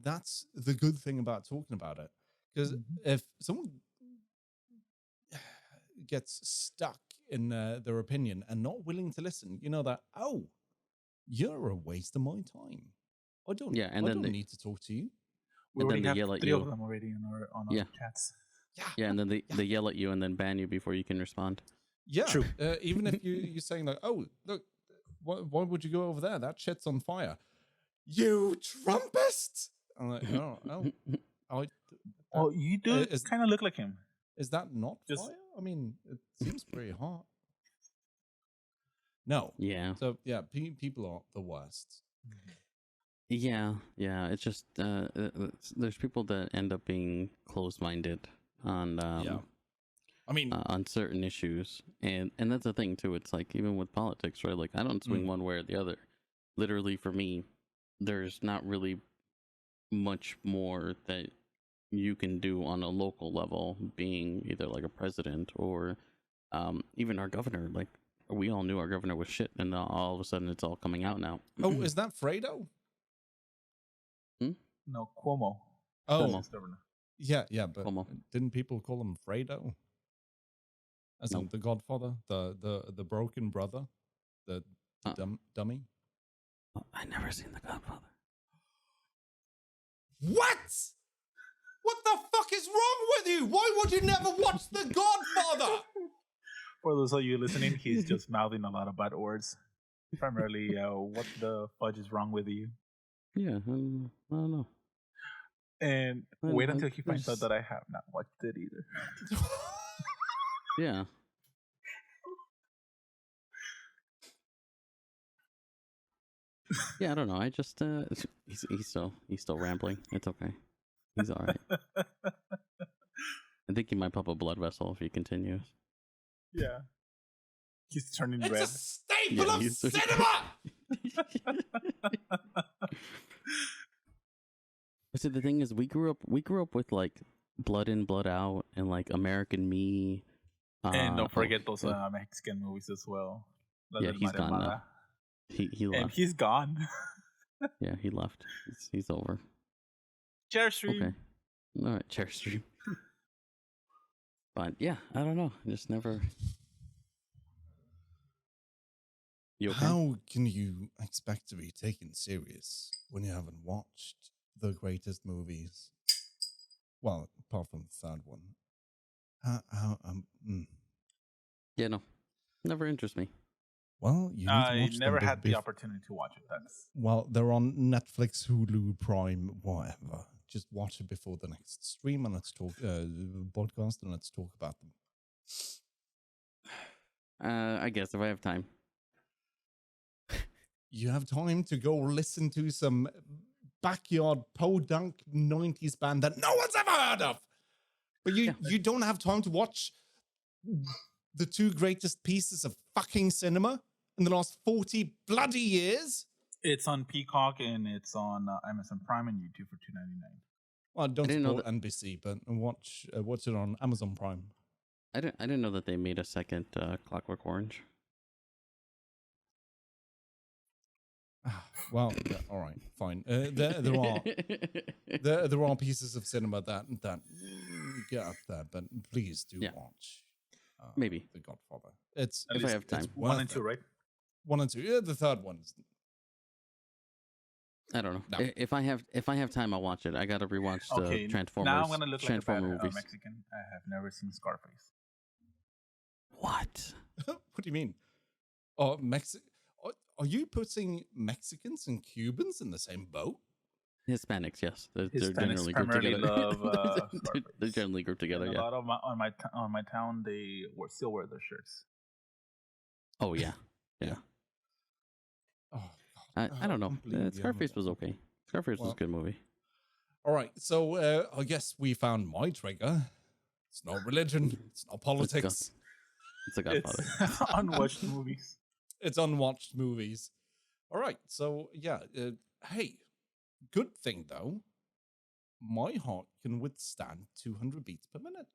that's the good thing about talking about it. Because if someone gets stuck in their opinion and not willing to listen, you know that, oh, you're a waste of my time. I don't need to talk to you. We already have 3 of them already on our chats. Yeah, and then they yell at you and then ban you before you can respond. Yeah, true. Even if you're saying like, oh, look, why would you go over there? That shit's on fire. You Trumpist! I'm like, oh, you do kind of look like him. Is that not fire? I mean, it seems pretty hot. No. Yeah. So, yeah, people are the worst. Yeah. It's just, there's people that end up being closed-minded on, on certain issues. And that's the thing, too. It's like, even with politics, right? Like, I don't swing one way or the other. Literally, for me, there's not really much more that you can do on a local level, being either like a president or even our governor. Like, we all knew our governor was shit, and all of a sudden it's all coming out now. Oh, is that Fredo? No, Cuomo. Oh, Cuomo. Yeah, but Cuomo. Didn't people call him Fredo? As in the Godfather, the broken brother, the dummy. I never seen The Godfather. What? What the fuck is wrong with you? Why would you never watch The Godfather? For those of you listening, he's just mouthing a lot of bad words. Primarily, what the fudge is wrong with you? Yeah, I don't know. And wait until he finds out that I have not watched it either. Yeah. Yeah, I don't know. I just he's still rambling. It's okay. He's all right. I think he might pop a blood vessel if he continues. Yeah. He's turning red. It's a staple of cinema! See, the thing is, we grew up with like Blood In, Blood Out, and like American Me. And don't forget those Mexican movies as well. Yeah, he's gone now. He left. And he's gone. Yeah, he left. He's over. Chair stream. Okay. All right, chair stream. But yeah, I don't know. I just never. You okay? How can you expect to be taken serious when you haven't watched the greatest movies? Well, apart from the third one. Yeah, no, never interests me. Well, you need to watch never had the opportunity to watch it. Well, they're on Netflix, Hulu, Prime, whatever. Just watch it before the next stream and let's talk podcast and let's talk about them. I guess if I have time. You have time to go listen to some backyard podunk 90s band that no one's ever heard of. But you don't have time to watch the 2 greatest pieces of fucking cinema in the last 40 bloody years. It's on Peacock and it's on Amazon Prime and YouTube for $2.99. Well, don't support NBC, but watch it on Amazon Prime. I didn't know that they made a second Clockwork Orange. Well, yeah, all right, fine. There are pieces of cinema that get up there, but please do watch. Maybe The Godfather. It's if I have time. 1 and 2, right? 1 and 2. Yeah, the third one. I don't know. No. If I have time, I'll watch it. I gotta rewatch the Transformers. Now I'm gonna look like a bad movies. Mexican. I have never seen Scarface. What? What do you mean? Oh, Are you putting Mexicans and Cubans in the same boat? Hispanics, yes. They're generally grouped together. Love, they're generally grouped together. A lot of on my town, they still wear their shirts. Oh yeah. Oh, I don't know. Scarface was okay. Scarface was a good movie. All right, so I guess we found my trigger. It's not religion. It's not politics. It's a Godfather. It's unwatched movies. It's unwatched movies. All right, so yeah. Hey, good thing though. My heart can withstand 200 beats per minute.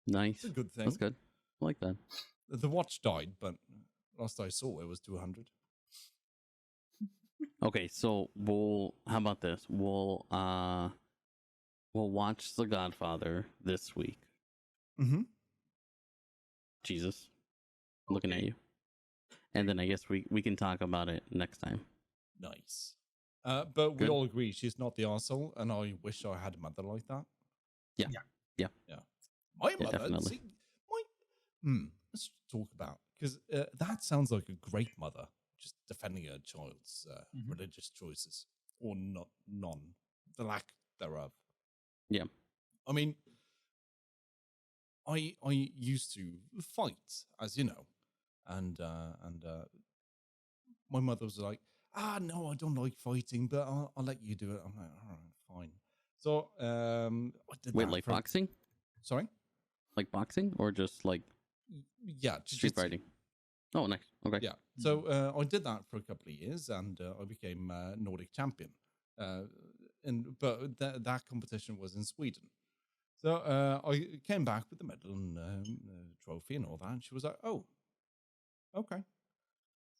Nice. It's a good thing. That's good. I like that. The watch died, but last I saw it was 200. Okay, so how about this? We'll watch The Godfather this week. Mm-hmm. Jesus. Looking at you. And then I guess we can talk about it next time. Nice. But we all agree she's not the arsehole, and I wish I had a mother like that. Yeah. My mother, definitely. Let's talk about, because that sounds like a great mother, just defending her child's religious choices, or none, the lack thereof. Yeah. I mean, I used to fight, as you know, and my mother was like, no, I don't like fighting, but I'll let you do it. I'm like, all right, fine. So I did Wait, that like boxing? Sorry? Like boxing or just like street fighting? Oh, nice. Okay. Yeah. So I did that for a couple of years, and I became Nordic champion. But that competition was in Sweden. So I came back with the medal and trophy and all that. And she was like, "Oh, okay,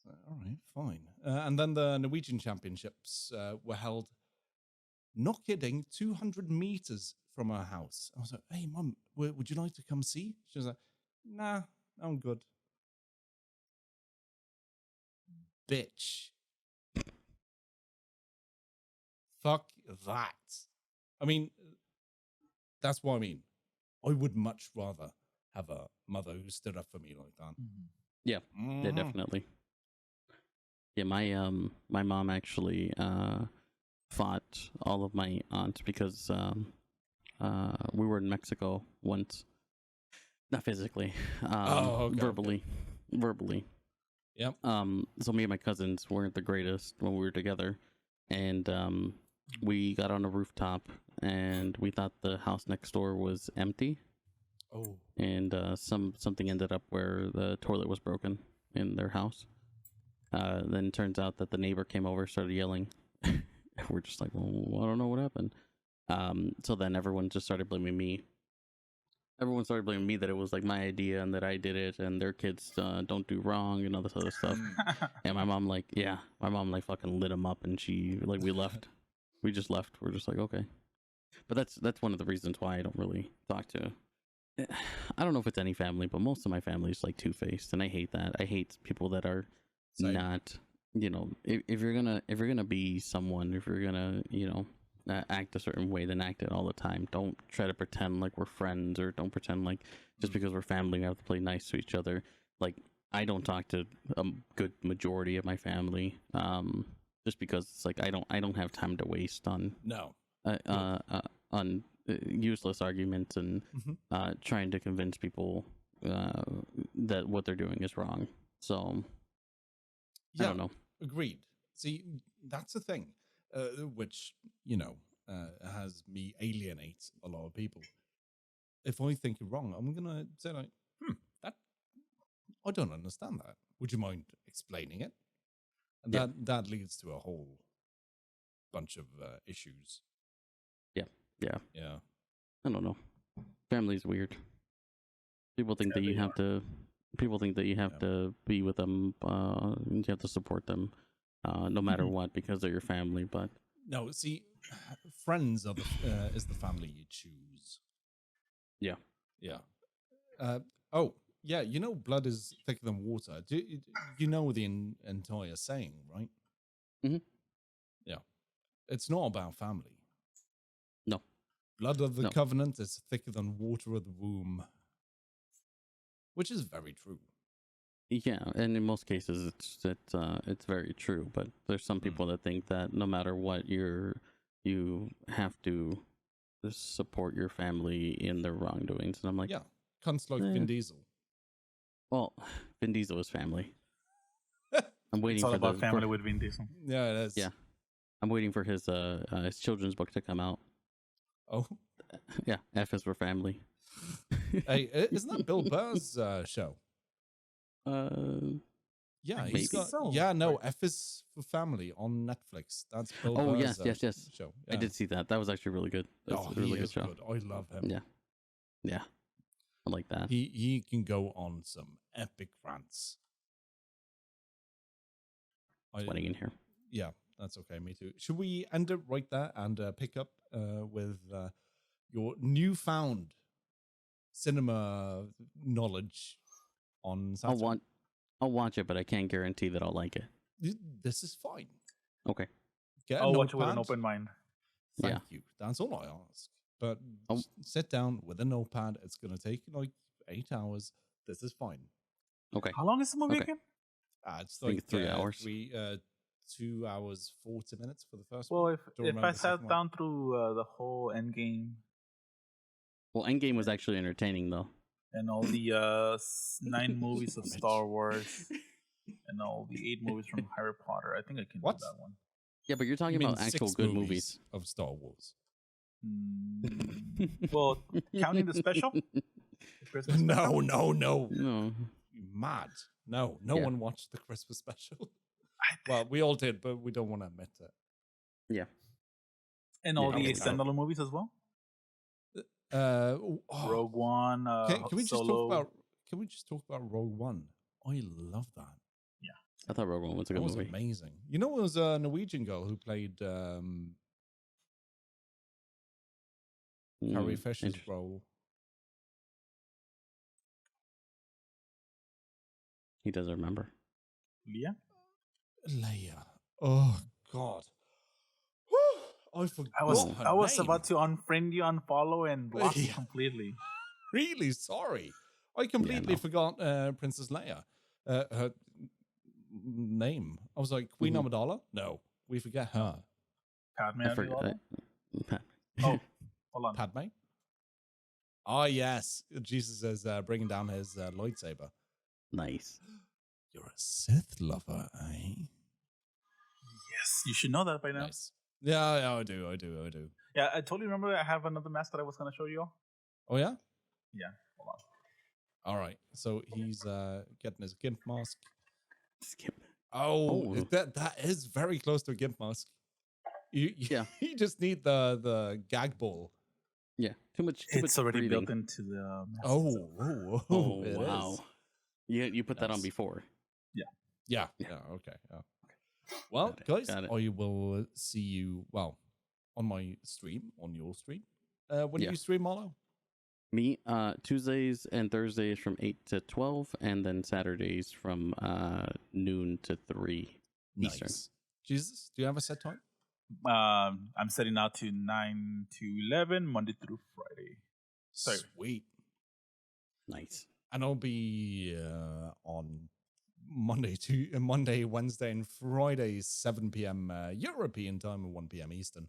so, all right, fine." And then the Norwegian championships were held, not kidding, 200 meters from our house. I was like, "Hey, Mum, would you like to come see?" She was like, "Nah, I'm good." Bitch. Fuck that. I mean, that's what I mean. I would much rather have a mother who stood up for me like that. Mm-hmm. Yeah, definitely. Yeah, my mom actually fought all of my aunts because we were in Mexico once. Not physically, verbally. Yep. So me and my cousins weren't the greatest when we were together, and we got on a rooftop and we thought the house next door was empty. Oh. And something ended up where the toilet was broken in their house. Then it turns out that the neighbor came over, started yelling. We're just like, well, I don't know what happened. So then everyone just started blaming me. Everyone started blaming me that it was like my idea and that I did it, and their kids don't do wrong and all this other stuff. And my mom fucking lit them up, and we left. We just left. We're just like, okay. But that's one of the reasons why I don't really talk to. I don't know if it's any family, but most of my family is like two-faced, and I hate that. I hate people that are not, if you're gonna be someone, if you're gonna, act a certain way, then act it all the time. Don't try to pretend like we're friends, or don't pretend like just because we're family we have to play nice to each other. Like, I don't talk to a good majority of my family, just because it's like I don't have time to waste on on useless arguments and trying to convince people that what they're doing is wrong. So I don't know. Agreed. See, that's the thing, which has me alienate a lot of people. If I think you're wrong, I'm gonna say like, that I don't understand that. Would you mind explaining it? And that leads to a whole bunch of issues. Yeah. I don't know. Family's weird. People think that you have to. People think that you have to be with them. You have to support them, no matter what, because they're your family. But no, see, friends are is the family you choose. Yeah. Blood is thicker than water. Do you know the entire saying, right? Mm-hmm. Yeah. It's not about family. No. Blood of the covenant is thicker than water of the womb. Which is very true. Yeah, and in most cases it's very true. But there's some people that think that no matter what, you have to support your family in their wrongdoings. And I'm like, cunts like Vin Diesel. Well, Vin Diesel is family. I'm waiting it's all about family with Vin Diesel. Yeah, it is. Yeah, I'm waiting for his children's book to come out. Oh, yeah, F is for family. Hey, isn't that Bill Burr's show? Yeah, he's got. F is for family on Netflix. That's Bill Burr's yes. show. Yeah. I did see that. That was actually really good. That's a really good show. Good. I love him. Yeah. I like that. He can go on some epic rants. Sweating in here. Yeah, that's okay. Me too. Should we end it right there and pick up with your newfound cinema knowledge on Saturday? I'll watch it, but I can't guarantee that I'll like it. This is fine. Okay. I'll watch it with an open mind. Thank you. That's all I ask. But sit down with a notepad. It's going to take like 8 hours. This is fine. Okay. How long is the movie again? It's like 3 hours. 2 hours 40 minutes for the first one. Well, if I sat down through the whole Endgame. Well, Endgame was actually entertaining though. And all the 9 movies of Star Wars. And all the 8 movies from Harry Potter. I think I can do that one. Yeah, but you're talking about actual good movies of Star Wars. Well, counting the special? No. You mad. No one watched the Christmas special. Well, we all did, but we don't want to admit it. Yeah. And all the standalone movies as well? Rogue One, can we just talk about Rogue One? I love that. Yeah. I thought Rogue One was a good movie. It was amazing. You know, it was a Norwegian girl who played Carrie Fisher's role. He doesn't remember. Leia. Oh God. I forgot. I was about to unfriend you, unfollow, and block you completely. Really sorry. I completely forgot Princess Leia. Her name. I was like, Queen Amidala? No, we forget her. Padme. I forgot. Oh, hold on. Padme? Oh, yes. Jesus is bringing down his lightsaber. Nice. You're a Sith lover, eh? Yes, you should know that by now. Nice. Yeah, I do. Yeah, I totally remember I have another mask that I was going to show you all. Oh, yeah? Yeah, hold on. All right, so he's getting his gimp mask. Skip. Oh, that is very close to a gimp mask. You just need the gag ball. Yeah, too much. It's already breathing. built into the mask. Oh, wow. You put that on before. Yeah. Okay. Well, guys, I will see you, on my stream, on your stream. When do you stream, Malo? Me, Tuesdays and Thursdays from 8 to 12, and then Saturdays from noon to 3 Eastern. Jesus, do you have a set time? I'm setting out to 9 to 11, Monday through Friday. Sweet. Nice. And I'll be on Monday, Wednesday, and Friday, 7 p.m. European time and 1 p.m. Eastern.